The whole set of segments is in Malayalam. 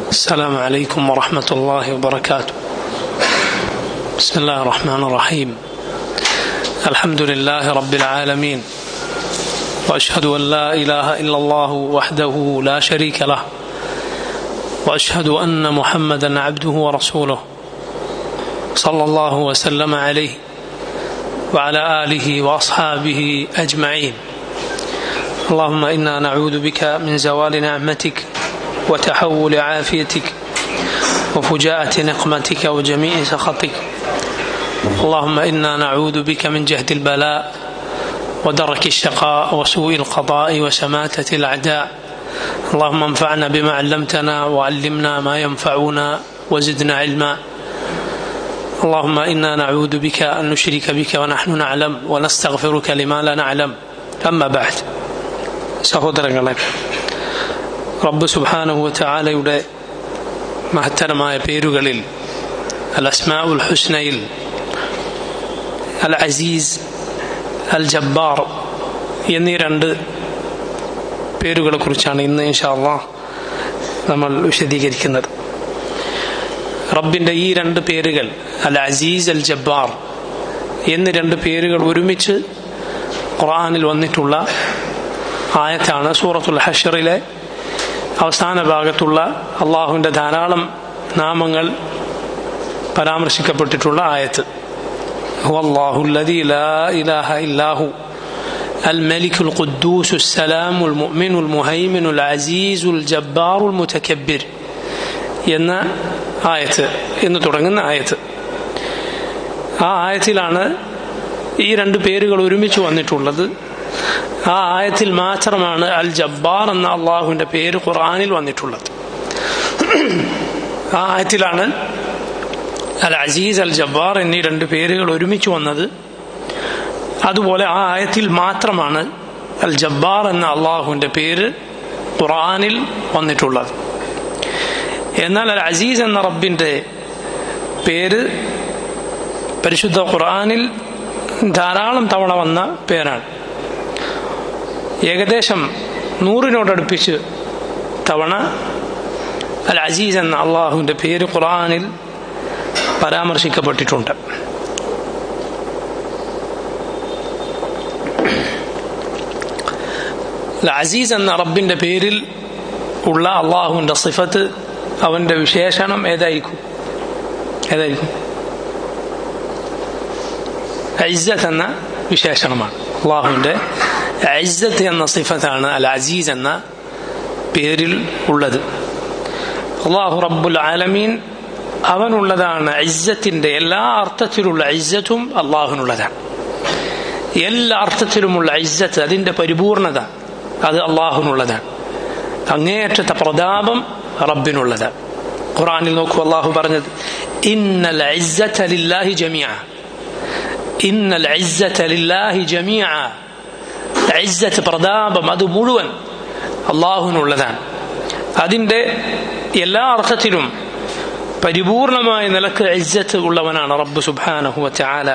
السلام عليكم ورحمة الله وبركاته. بسم الله الرحمن الرحيم. الحمد لله رب العالمين، وأشهد أن لا إله إلا الله وحده لا شريك له، وأشهد أن محمدا عبده ورسوله صلى الله وسلم عليه وعلى آله وأصحابه أجمعين. اللهم إنا نعوذ بك من زوال نعمتك وتحول عافيتك وفجاءة نقمتك وجميع سخطك. اللهم إنا نعوذ بك من جهد البلاء ودرك الشقاء وسوء القضاء وشماتة الأعداء. اللهم انفعنا بما علمتنا وعلمنا ما ينفعنا وزدنا علما. اللهم إنا نعوذ بك أن نشرك بك ونحن نعلم ونستغفرك لما لا نعلم. أما بعد. സഹോദരങ്ങളെ, റബ്ബ് സുബ്ഹാനഹു വ തആലയുടെ മഹത്തരമായ പേരുകളിൽ അൽ അസ്മാഉൽ ഹുസ്നയിൽ അൽ അസീസ്, അൽ ജബ്ബാർ എന്നീ രണ്ട് പേരുകളെ കുറിച്ചാണ് ഇന്ന് ഇൻഷാ അല്ലാഹ് നമ്മൾ വിശദീകരിക്കുന്നത്. റബ്ബിന്റെ ഈ രണ്ട് പേരുകൾ അൽ അസീസ്, അൽ ജബ്ബാർ എന്നീ രണ്ട് പേരുകൾ ഒരുമിച്ച് ഖുർആനിൽ വന്നിട്ടുള്ള ആയത്താണ് സൂറത്തുൽ ഹശ്റിലെ അവസാന ഭാഗത്തുള്ള അള്ളാഹുവിൻ്റെ ധാരാളം നാമങ്ങൾ പരാമർശിക്കപ്പെട്ടിട്ടുള്ള ആയത്ത്. ഹുവല്ലാഹു അല്ലദീ ലാ ഇലാഹ ഇല്ലാഹു അൽ മലിക്കുൽ ഖുദ്ദൂസുസ് സലാമുൽ മുഅ്മിനുൽ മുഹൈമിനുൽ അസീസുൽ ജബ്ബാറുൽ മുതകബ്ബിർ എന്ന ആയത്ത് എന്ന് തുടങ്ങുന്ന ആയത്ത്. ആ ആയത്തിലാണ് ഈ രണ്ട് പേരുകൾ ഒരുമിച്ച് വന്നിട്ടുള്ളത്. ആ ആയത്തിൽ മാത്രമാണ് അൽ ജബ്ബാർ എന്ന അള്ളാഹുവിൻ്റെ പേര് ഖുർആനിൽ വന്നിട്ടുള്ളത്. ആ ആയത്തിലാണ് അൽ അസീസ്, അൽ ജബ്ബാർ എന്നീ രണ്ട് പേരുകൾ ഒരുമിച്ച് വന്നത്. അതുപോലെ ആ ആയത്തിൽ മാത്രമാണ് അൽ ജബ്ബാർ എന്ന അള്ളാഹുവിൻ്റെ പേര് ഖുർആനിൽ വന്നിട്ടുള്ളത്. എന്നാൽ അൽ അസീസ് എന്ന റബ്ബിൻ്റെ പേര് പരിശുദ്ധ ഖുർആനിൽ ധാരാളം തവണ വന്ന പേരാണ്. ഏകദേശം 100-നോടടുപ്പിച്ച് തവണ അൽ അസീസ് എന്ന അള്ളാഹുവിൻ്റെ പേര് ഖുർആനിൽ പരാമർശിക്കപ്പെട്ടിട്ടുണ്ട്. അൽ അസീസ് എന്ന റബ്ബിൻ്റെ പേരിൽ ഉള്ള അള്ളാഹുവിൻ്റെ സിഫത്ത്, അവൻ്റെ വിശേഷണം ഏതായിരിക്കും? ഇസ്സത്ത് എന്ന വിശേഷണമാണ്. അള്ളാഹുവിൻ്റെ ഇസ്സത്ത് എന്ന സിഫത്താണ് അൽ അസീസ് എന്ന പേരിൽ ഉള്ളത്. അള്ളാഹു റബ്ബുൽ ആലമീൻ അവനുള്ളതാണ്. ഇസ്സത്തിൻ്റെ എല്ലാ അർത്ഥത്തിലുള്ള ഇസ്സത്തും അള്ളാഹുവിനുള്ളതാണ്. എല്ലാ അർത്ഥത്തിലുമുള്ള ഇസ്സത്ത്, അതിൻ്റെ പരിപൂർണത, അത് അള്ളാഹുവിനുള്ളതാണ്. അങ്ങേയറ്റത്തെ പ്രതാപം റബ്ബിനുള്ളതാണ്. ഖുർആനിൽ നോക്കൂ, അള്ളാഹു പറഞ്ഞത് ഇന്നൽ ഇസ്സത ലില്ലാഹി ജമീഅ. ഇന്നൽ ഇസ്സത ലില്ലാഹി ജമീഅ. ഇസ്സത്ത്, പ്രതാപം, അത് മുഴുവൻ അള്ളാഹുവിനുള്ളതാണ്. അതിൻ്റെ എല്ലാ അർത്ഥത്തിലും പരിപൂർണമായ നിലക്ക് ഇസ്സത്ത് ഉള്ളവനാണ് റബ്ബ് സുബ്ഹാനഹു വ തആല.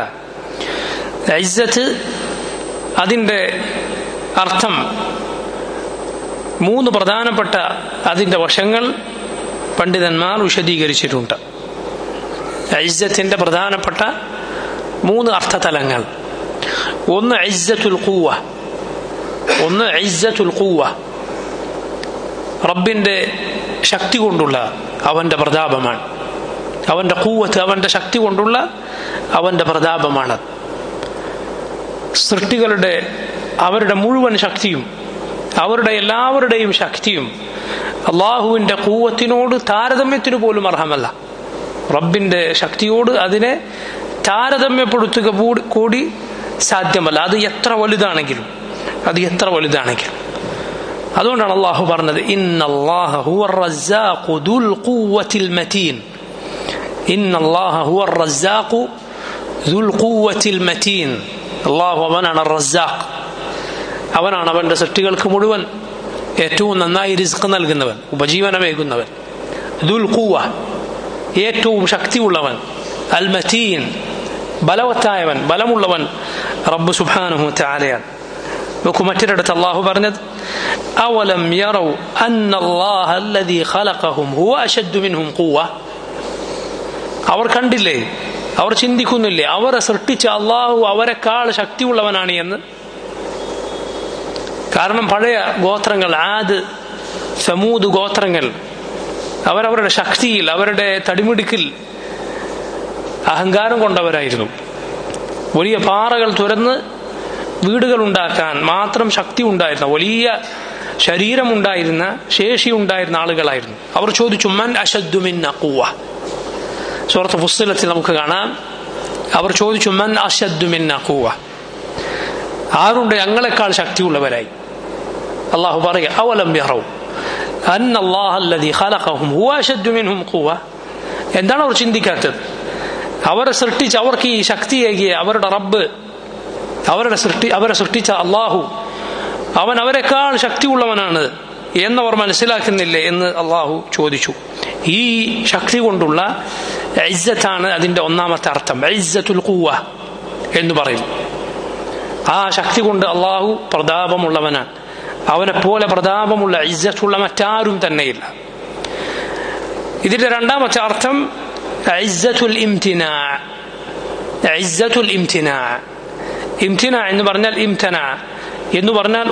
ഇസ്സത്ത്, അതിൻ്റെ അർത്ഥം 3 പ്രധാനപ്പെട്ട അതിൻ്റെ വശങ്ങൾ പണ്ഡിതന്മാർ വിശദീകരിച്ചിട്ടുണ്ട്. ഇസ്സത്തിൻ്റെ പ്രധാനപ്പെട്ട 3 അർത്ഥതലങ്ങൾ. ഒന്ന് ഇസ്സത്തുൽ ഖുവ്വ, റബ്ബിൻ്റെ ശക്തി കൊണ്ടുള്ള അവൻ്റെ പ്രതാപമാണ്. അവൻ്റെ ഖുവ്വത്ത്, അവൻ്റെ ശക്തി കൊണ്ടുള്ള അവൻ്റെ പ്രതാപമാണ്. സൃഷ്ടികളുടെ അവരുടെ മുഴുവൻ ശക്തിയും, അവരുടെ എല്ലാവരുടെയും ശക്തിയും അള്ളാഹുവിൻ്റെ ഖുവ്വത്തിനോട് താരതമ്യത്തിന് പോലും അർഹമല്ല. റബ്ബിൻ്റെ ശക്തിയോട് അതിനെ താരതമ്യപ്പെടുത്തുക കൂടി സാധ്യമല്ല. അത് എത്ര വലുതാണെങ്കിലും. അതുകൊണ്ടാണ് അള്ളാഹു പറഞ്ഞത് ഇന്നല്ലാഹ ഹുവർ റസ്സാഖു ദുൽ ഖുവ്വത്തിൽ മതീൻ. ഇന്നല്ലാഹ ഹുവർ റസ്സാഖു ദുൽ ഖുവ്വത്തിൽ മതീൻ. അള്ളാഹു അവനാണ് റസ്സാഖ്. അവനാണ് അവൻ്റെ സൃഷ്ടികൾക്ക് മുഴുവൻ ഏറ്റവും നന്നായി റിസ്ക് നൽകുന്നവൻ, ഉപജീവനമേകുന്നവൻ. ദുൽ ഖുവ്വ, ഏറ്റവും ശക്തിയുള്ളവൻ. അൽ മതീൻ, ബലവത്തായവൻ, ബലമുള്ളവൻ റബ്ബ് സുബ്ഹാനഹു വ തആലയാണ്. നോക്കൂ, മറ്റൊരിടത്ത് അള്ളാഹു പറഞ്ഞത് അവലം യറൗ അന്നല്ലാഹ അല്ലദീ ഖലഖഹും ഹുവ അശദ്ദു മിൻഹും ഖുവ്വ. അവർ കണ്ടില്ലേ, അവർ ചിന്തിക്കുന്നില്ലേ അവരെ സൃഷ്ടിച്ച അള്ളാഹു അവരെക്കാൾ ശക്തിയുള്ളവനാണ് എന്ന്? കാരണം പഴയ ഗോത്രങ്ങൾ, ആദ് സമൂദ് ഗോത്രങ്ങൾ, അവരവരുടെ ശക്തിയിൽ, അവരുടെ തടിമിടുക്കിൽ അഹങ്കാരം കൊണ്ടവരായിരുന്നു. വലിയ പാറകൾ തുരന്ന് വീടുകൾ ഉണ്ടാക്കാൻ മാത്രം ശക്തി ഉണ്ടായിരുന്ന, വലിയ ശരീരമുണ്ടായിരുന്ന, ശേഷിയുണ്ടായിരുന്ന ആളുകളായിരുന്നു. അവർ ചോദിച്ചു മൻ അശദ്ദു മിന്നാ ഖുവ്വ. സൂറത്ത് ഫുസ്സിലത്തിൽ നമുക്ക് കാണാം, അവർ ചോദിച്ചു മൻ അശദ്ദു മിന്നാ ഖുവ്വ, ആരുണ്ട് ഞങ്ങളെക്കാൾ ശക്തിയുള്ളവരായി? അള്ളാഹു പറയുക അവലം യറൗ അന്നല്ലാഹ അല്ലദീ ഖലഖഹും ഹുവ അശദ്ദു മിൻഹും ഖുവ്വ. എന്താണ് അവർ ചിന്തിക്കാത്തത്? അവരെ സൃഷ്ടിച്ച് അവർക്ക് ഈ ശക്തിയേകിയ അവരുടെ റബ്ബ്, അവരെ സൃഷ്ടിച്ച അള്ളാഹു, അവൻ അവരെക്കാൾ ശക്തിയുള്ളവനാണ് എന്നവർ മനസ്സിലാക്കുന്നില്ലേ എന്ന് അള്ളാഹു ചോദിച്ചു. ഈ ശക്തി കൊണ്ടുള്ള ഇസ്സത്താണ് അതിന്റെ ഒന്നാമത്തെ അർത്ഥം. ഇസ്സത്തുൽ ഖുവ്വ എന്ന് പറയും. ആ ശക്തി കൊണ്ട് അള്ളാഹു പ്രതാപമുള്ളവനാണ്. അവനെ പോലെ പ്രതാപമുള്ള ഇസ്സത്തുള്ള മറ്റാരും തന്നെയില്ല. ഇതിന്റെ രണ്ടാമത്തെ അർത്ഥം ഇസ്സത്തുൽ ഇംതിനാ. ഇസ്സത്തുൽ ഇംതിനാ, ഇംതിനാ എന്ന് പറഞ്ഞാൽ ഇംതനാ എന്ന് പറഞ്ഞാൽ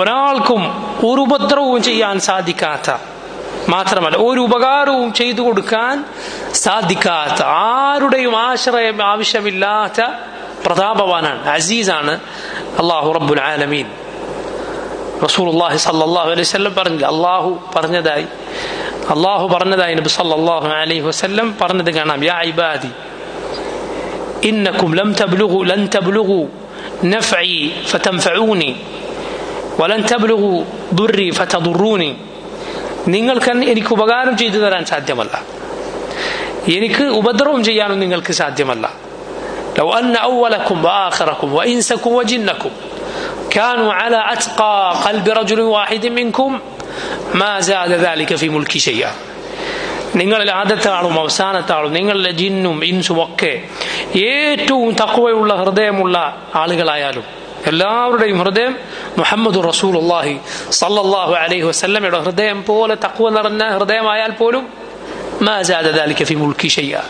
ഒരാൾക്കും ഒരു ഉപദ്രവവും ചെയ്യാൻ സാധിക്കാത്ത, മാത്രമല്ല ഒരു ഉപകാരവും ചെയ്തു കൊടുക്കാൻ സാധിക്കാത്ത, ആരുടെയും ആശ്രയം ആവശ്യമില്ലാത്ത പ്രതാപവാനാണ്, അസീസാണ് അല്ലാഹു റബ്ബുൽ ആലമീൻ. റസൂലുള്ളാഹി സ്വല്ലല്ലാഹു അലൈഹി വസല്ലം പറഞ്ഞില്ല, അല്ലാഹു പറഞ്ഞതായി നബി സല്ലല്ലാഹു അലൈഹി വസല്ലം പറഞ്ഞത് കാണാം. യാ ഇബാദി ഇന്നകും ലൻ തബ്ലുഗു നഫ്ഇ ഫതൻഫഊനി വലൻ തബ്ലുഗു ദുർരി ഫതദുറൂനി. നിങ്ങൾക്ക് എനിക്ക് ഉപകാരം ചെയ്തു തരാൻ സാധ്യമല്ല, എനിക്ക് ഉപദ്രവം ചെയ്യാനും നിങ്ങൾക്ക് സാധ്യമല്ല. ലൗ അന്ന അവലക്കും വആഖിറക്കും വഇൻസക്കും വജിന്നക്കും كانوا على أتقى قلب رجل واحد منكم ما زاد ذلك في ملكي شيئا. നിങ്ങളിൽ ആദ്യത്തെ ആളും അവസാനത്തെ ആളും, നിങ്ങളിലെ ജിന്നും ഇൻസും ഒക്കെ ഏറ്റവും തഖ്വയുള്ള ഹൃദയമുള്ള ആളുകളായാലും, എല്ലാവരുടെയും ഹൃദയം മുഹമ്മദ് റസൂലുള്ളാഹി സല്ലല്ലാഹു അലൈഹി വസല്ലമയുടെ ഹൃദയം പോലെ തഖ്വ നിറഞ്ഞ ഹൃദയമായാൽ പോലും മാ സാദ ദാലിക ഫി മുൽക്കി ഷൈഅ,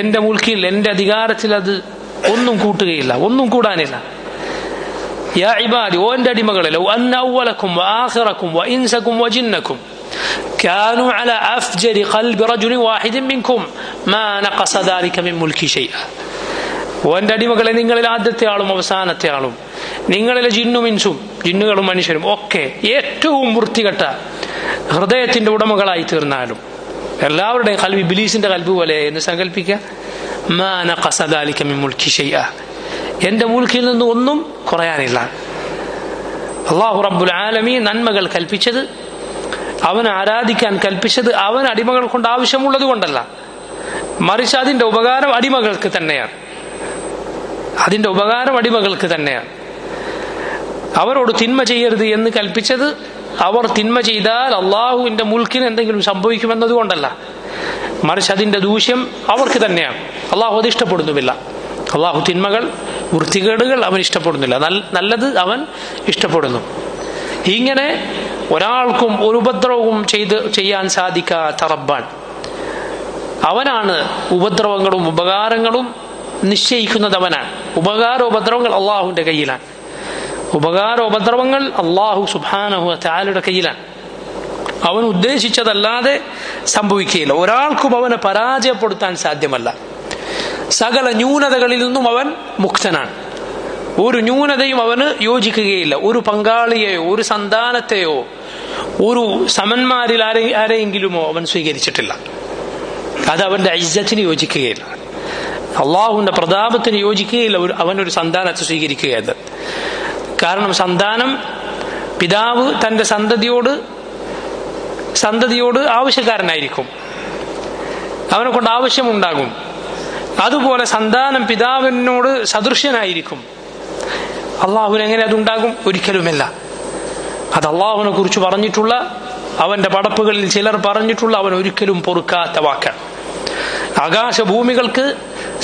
എന്റെ മുൽക്കിൽ, എന്റെ അധികാരത്തിൽ അത് ഒന്നും കൂട്ടുകയില്ല, ഒന്നും കൂടാനില്ല. യാ ഇബാദി, ഓ എന്റെ അടിമകളെ, ലൗ അന്ന അവലക്കും വആഖിറക്കും വഇൻസക്കും വജിന്നക്കും കാനൂ അലാ അഫ്ജരി ഖൽബി റജുലിൻ വാഹിദിൻ മിൻകും മാ നഖസ ദാലിക മിൻ മുൽക്കി ഷൈഅ. ഓ എന്റെ അടിമകളെ, നിങ്ങളിൽ ആദ്യത്തെ ആളും അവസാനത്തെ ആളും, നിങ്ങളിലെ ജിന്നും ഇൻസും, ജിന്നുകളും മനുഷ്യരും ഒക്കെ ഏറ്റവും വൃത്തികെട്ട ഹൃദയത്തിന്റെ ഉടമകളായി തീർന്നാലും, എല്ലാവരുടെയും ഖൽബ് ഇബ്ലീസിന്റെ ഖൽബ് പോലെ എന്ന് സങ്കല്പിക്കുക. മാ നഖസ ദാലിക മിൻ മുൽക്കി ഷൈഅ, എന്റെ മുൽക്കിൽ നിന്ന് ഒന്നും കുറയാനില്ല. അല്ലാഹു റബ്ബുൽ ആലമീൻ നന്മകൾ കൽപ്പിച്ചത്, അവനെ ആരാധിക്കാൻ കൽപ്പിച്ചത് അവൻ അടിമകൾ കൊണ്ട് ആവശ്യമുള്ളത് കൊണ്ടല്ല, മറിച്ച് അതിന്റെ ഉപകാരം അടിമകൾക്ക് തന്നെയാണ്. അതിന്റെ ഉപകാരം അടിമകൾക്ക് തന്നെയാണ്. അവരോട് തിന്മ ചെയ്യരുത് എന്ന് കൽപ്പിച്ചത് അവർ തിന്മ ചെയ്താൽ അള്ളാഹുവിന്റെ മുൽക്കിന് എന്തെങ്കിലും സംഭവിക്കുമെന്നത് കൊണ്ടല്ല, മറിച്ച് അതിന്റെ ദൂഷ്യം അവർക്ക് തന്നെയാണ്. അള്ളാഹു അത് ഇഷ്ടപ്പെടുന്നുമില്ല. അള്ളാഹു തിന്മകൾ, വൃത്തികേടുകൾ അവൻ ഇഷ്ടപ്പെടുന്നില്ല, നല്ലത് അവൻ ഇഷ്ടപ്പെടുന്നു. ഇങ്ങനെ ഒരാൾക്കും ഒരു ഉപദ്രവവും ചെയ്യാൻ സാധിക്കാത്ത റബ്ബാൻ. അവനാണ് ഉപദ്രവങ്ങളും ഉപകാരങ്ങളും നിശ്ചയിക്കുന്നത്. അവനാണ്. ഉപകാരോപദ്രവങ്ങൾ അള്ളാഹുവിന്റെ കയ്യിലാണ്. ഉപകാരോപദ്രവങ്ങൾ അള്ളാഹു സുബ്ഹാനഹു വ തആലയുടെ കയ്യിലാണ്. അവൻ ഉദ്ദേശിച്ചതല്ലാതെ സംഭവിക്കുകയില്ല. ഒരാൾക്കും അവനെ പരാജയപ്പെടുത്താൻ സാധ്യമല്ല. സകല ന്യൂനതകളിൽ നിന്നും അവൻ മുക്തനാണ്. ഒരു ന്യൂനതയും അവന് യോജിക്കുകയില്ല. ഒരു പങ്കാളിയെയോ ഒരു സന്താനത്തെയോ ഒരു സമന്മാരിൽ ആരെയെങ്കിലുമോ അവൻ സ്വീകരിച്ചിട്ടില്ല. അത് അവന്റെ ഇജ്ജത്തിന് യോജിക്കുകയില്ല. അള്ളാഹുവിന്റെ പ്രതാപത്തിന് യോജിക്കുകയില്ല അവനൊരു സന്താനത്തെ സ്വീകരിക്കുകയത്. കാരണം സന്താനം, പിതാവ് തന്റെ സന്തതിയോട് ആവശ്യക്കാരനായിരിക്കും, അവനെ കൊണ്ട് ആവശ്യമുണ്ടാകും. അതുപോലെ സന്താനം പിതാവിനോട് സദൃശ്യനായിരിക്കും. അള്ളാഹുവിന് എങ്ങനെ അതുണ്ടാകും? ഒരിക്കലുമല്ല. അത് അള്ളാഹുവിനെ കുറിച്ച് പറഞ്ഞിട്ടുള്ള, അവന്റെ പടപ്പുകളിൽ ചിലർ പറഞ്ഞിട്ടുള്ള, അവൻ ഒരിക്കലും പൊറുക്കാത്ത വാക്കാണ്. ആകാശഭൂമികൾക്ക്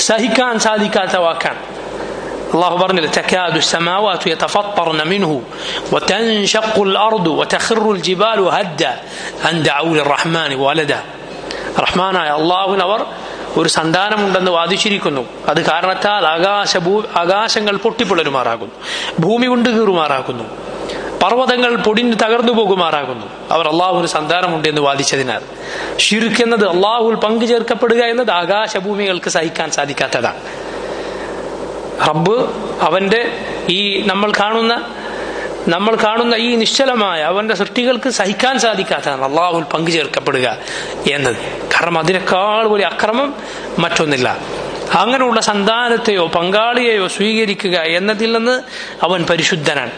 സഹിക്കാൻ സാധിക്കാത്ത വാക്കാണ്. അള്ളാഹു പറഞ്ഞില്ല തകാദു السماوات يتفطرن منه وتنشق الأرض وتخر الجبال هدا أن دعوا للرحمن ولدا. റഹ്മാനായ അള്ളാഹുവിന് അവർ ഒരു സന്താനമുണ്ടെന്ന് വാദിച്ചിരിക്കുന്നു. അത് കാരണത്താൽ ആകാശങ്ങൾ പൊട്ടിപ്പിളരുമാറാകുന്നു, ഭൂമി കൊണ്ട് കീറുമാറാകുന്നു, പർവ്വതങ്ങൾ പൊടിഞ്ഞ് തകർന്നു പോകുമാറാകുന്നു. അവർ അള്ളാഹുവിന് സന്താനമുണ്ട് എന്ന് വാദിച്ചതിനാൽ ശിർക്ക് എന്നത്, അള്ളാഹുവിൽ പങ്കു ചേർക്കപ്പെടുക എന്നത് ആകാശഭൂമികൾക്ക് സഹിക്കാൻ സാധിക്കാത്തതാണ്. റബ്ബ് അവന്റെ ഈ നമ്മൾ കാണുന്ന ഈ നിശ്ചലമായ അവന്റെ സൃഷ്ടികൾക്ക് സഹിക്കാൻ സാധിക്കാത്തതാണ് അള്ളാഹുവിൽ പങ്കു ചേർക്കപ്പെടുക എന്നത്. കാരണം അതിനേക്കാൾ വലിയ അക്രമം മറ്റൊന്നില്ല. അങ്ങനെയുള്ള സന്താനത്തെയോ പങ്കാളിയെയോ സ്വീകരിക്കുക എന്നതിൽ നിന്ന് അവൻ പരിശുദ്ധനാണ്.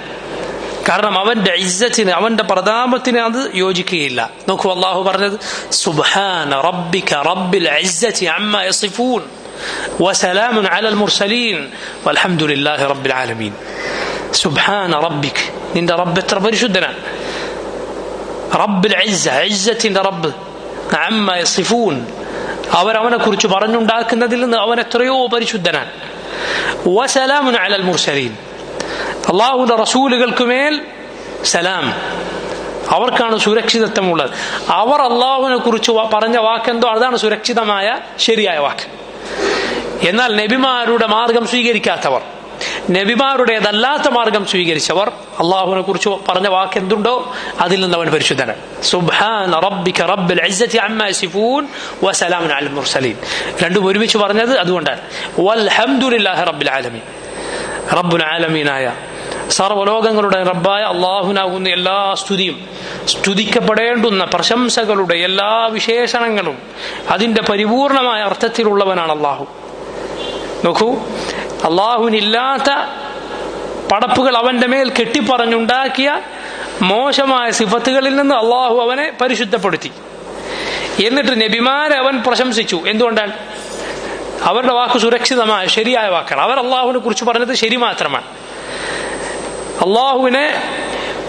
കാരണം അവന്റെ ഇസ്സത്തിന്, അവന്റെ പ്രതാപത്തിന് അത് യോജിക്കുകയില്ല. നോക്കൂ, അള്ളാഹു പറഞ്ഞത് സുബ്ഹാന റബ്ബിക റബ്ബിൽ ഇസ്സതി അമ്മാ യസിഫൂൻ വസലാമുൻ അലൽ മുർസലീൻ വൽഹംദുലില്ലാഹി റബ്ബിൽ ആലമീൻ. സുബ്ഹാന റബ്ബിക്, നിന്റെ റബ്ബ് എത്ര പരിശുദ്ധനാണ്. റബ്ബിൽ ഇസ്സ, ഇസ്സത്തിന്റെ റബ്ബ്. അമ്മാ യസിഫൂൻ, അവരവനെ കുറിച്ച് പറഞ്ഞുണ്ടാക്കുന്നതിൽ നിന്ന് അവൻ എത്രയോ പരിശുദ്ധനാണ്. വസലാമുൻ അലൽ മുർസലീൻ, അള്ളാഹുവിന്റെ റസൂലുകൾക്കുമേൽ സലാം, അവർക്കാണ് സുരക്ഷിതത്വമുള്ളത്. അവർ അള്ളാഹുവിനെ കുറിച്ച് പറഞ്ഞ വാക്കെന്തോ അതാണ് സുരക്ഷിതമായ ശരിയായ വാക്ക്. എന്നാൽ നബിമാരുടെ മാർഗം സ്വീകരിക്കാത്തവർ, നബിമാരുടേതല്ലാത്ത മാർഗം സ്വീകരിച്ചവർ അള്ളാഹുവിനെ കുറിച്ച് പറഞ്ഞ വാക്ക് എന്തുണ്ടോ അതിൽ നിന്ന് അവൻ പരിശുദ്ധനാണ്. സുബ്ഹാന റബ്ബിക റബ്ബിൽ ഇസ്സതി അമ്മാ യസിഫൂൻ വസലാമുൻ അലൽ മുർസലീൻ. രണ്ടും ഒരുമിച്ച് പറഞ്ഞത് അതുകൊണ്ടാണ്. വൽഹംദുലില്ലാഹി റബ്ബിൽ ആലമീൻ, റബ്ബുൽ ആലമീനായ സർവ്വലോകങ്ങളുടെ റബ്ബായ അള്ളാഹുനാകുന്ന എല്ലാ സ്തുതിയും, സ്തുതിക്കപ്പെടേണ്ടുന്ന പ്രശംസകളുടെ എല്ലാ വിശേഷണങ്ങളും അതിന്റെ പരിപൂർണമായ അർത്ഥത്തിലുള്ളവനാണ് അള്ളാഹു. നോക്കൂ, അള്ളാഹുവിനില്ലാത്ത പടപ്പുകൾ അവന്റെ മേൽ കെട്ടിപ്പറഞ്ഞുണ്ടാക്കിയ മോശമായ സിഫത്തുകളിൽ നിന്ന് അള്ളാഹു അവനെ പരിശുദ്ധപ്പെടുത്തി. എന്നിട്ട് നബിമാരെ അവൻ പ്രശംസിച്ചു. എന്തുകൊണ്ടാണ്? അവരുടെ വാക്ക് സുരക്ഷിതമായ ശരിയായ വാക്കാണ്. അവർ അള്ളാഹുവിനെ കുറിച്ച് പറഞ്ഞത് ശരി മാത്രമാണ്. അള്ളാഹുവിനെ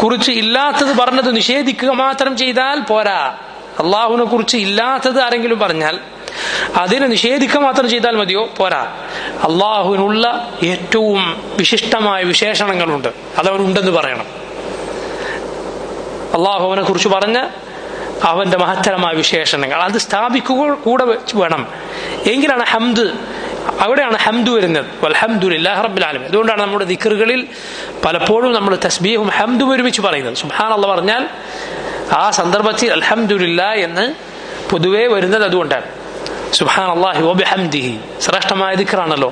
കുറിച്ച് ഇല്ലാത്തത് പറഞ്ഞത് നിഷേധിക്കുക മാത്രം ചെയ്താൽ പോരാ. അള്ളാഹുവിനെ കുറിച്ച് ഇല്ലാത്തത് ആരെങ്കിലും പറഞ്ഞാൽ അതിനെ നിഷേധിക്കുക മാത്രം ചെയ്താൽ മതിയോ? പോരാ. അള്ളാഹുവിനുള്ള ഏറ്റവും വിശിഷ്ടമായ വിശേഷണങ്ങളുണ്ട്, അതവനുണ്ടെന്ന് പറയണം. അള്ളാഹു അവനെ കുറിച്ച് പറഞ്ഞ അവന്റെ മഹത്തരമായ വിശേഷണങ്ങൾ അത് സ്ഥാപിക്കുക കൂടെ വേണം. എങ്കിലാണ് ഹംദ്, അവിടെയാണ് ഹംദ് വരുന്നത്. വൽഹംദുലില്ലാഹി റബ്ബിൽ ആലമീൻ. അതുകൊണ്ടാണ് നമ്മുടെ ദിക്റുകളിൽ പലപ്പോഴും നമ്മൾ തസ്ബീഹും ഹംദും ഒരുമിച്ച് പറയുന്നത്. സുബ്ഹാനല്ലാഹ് പറഞ്ഞാൽ ആ സന്ദർഭത്തിൽ അൽഹംദുലില്ലാഹ് എന്ന് പൊതുവെ വരുന്നത് അതുകൊണ്ടാണ്. സുബ്ഹാനല്ലാഹി വബിഹംദിഹി ശ്രേഷ്ഠമായ ദിക്റാണല്ലോ.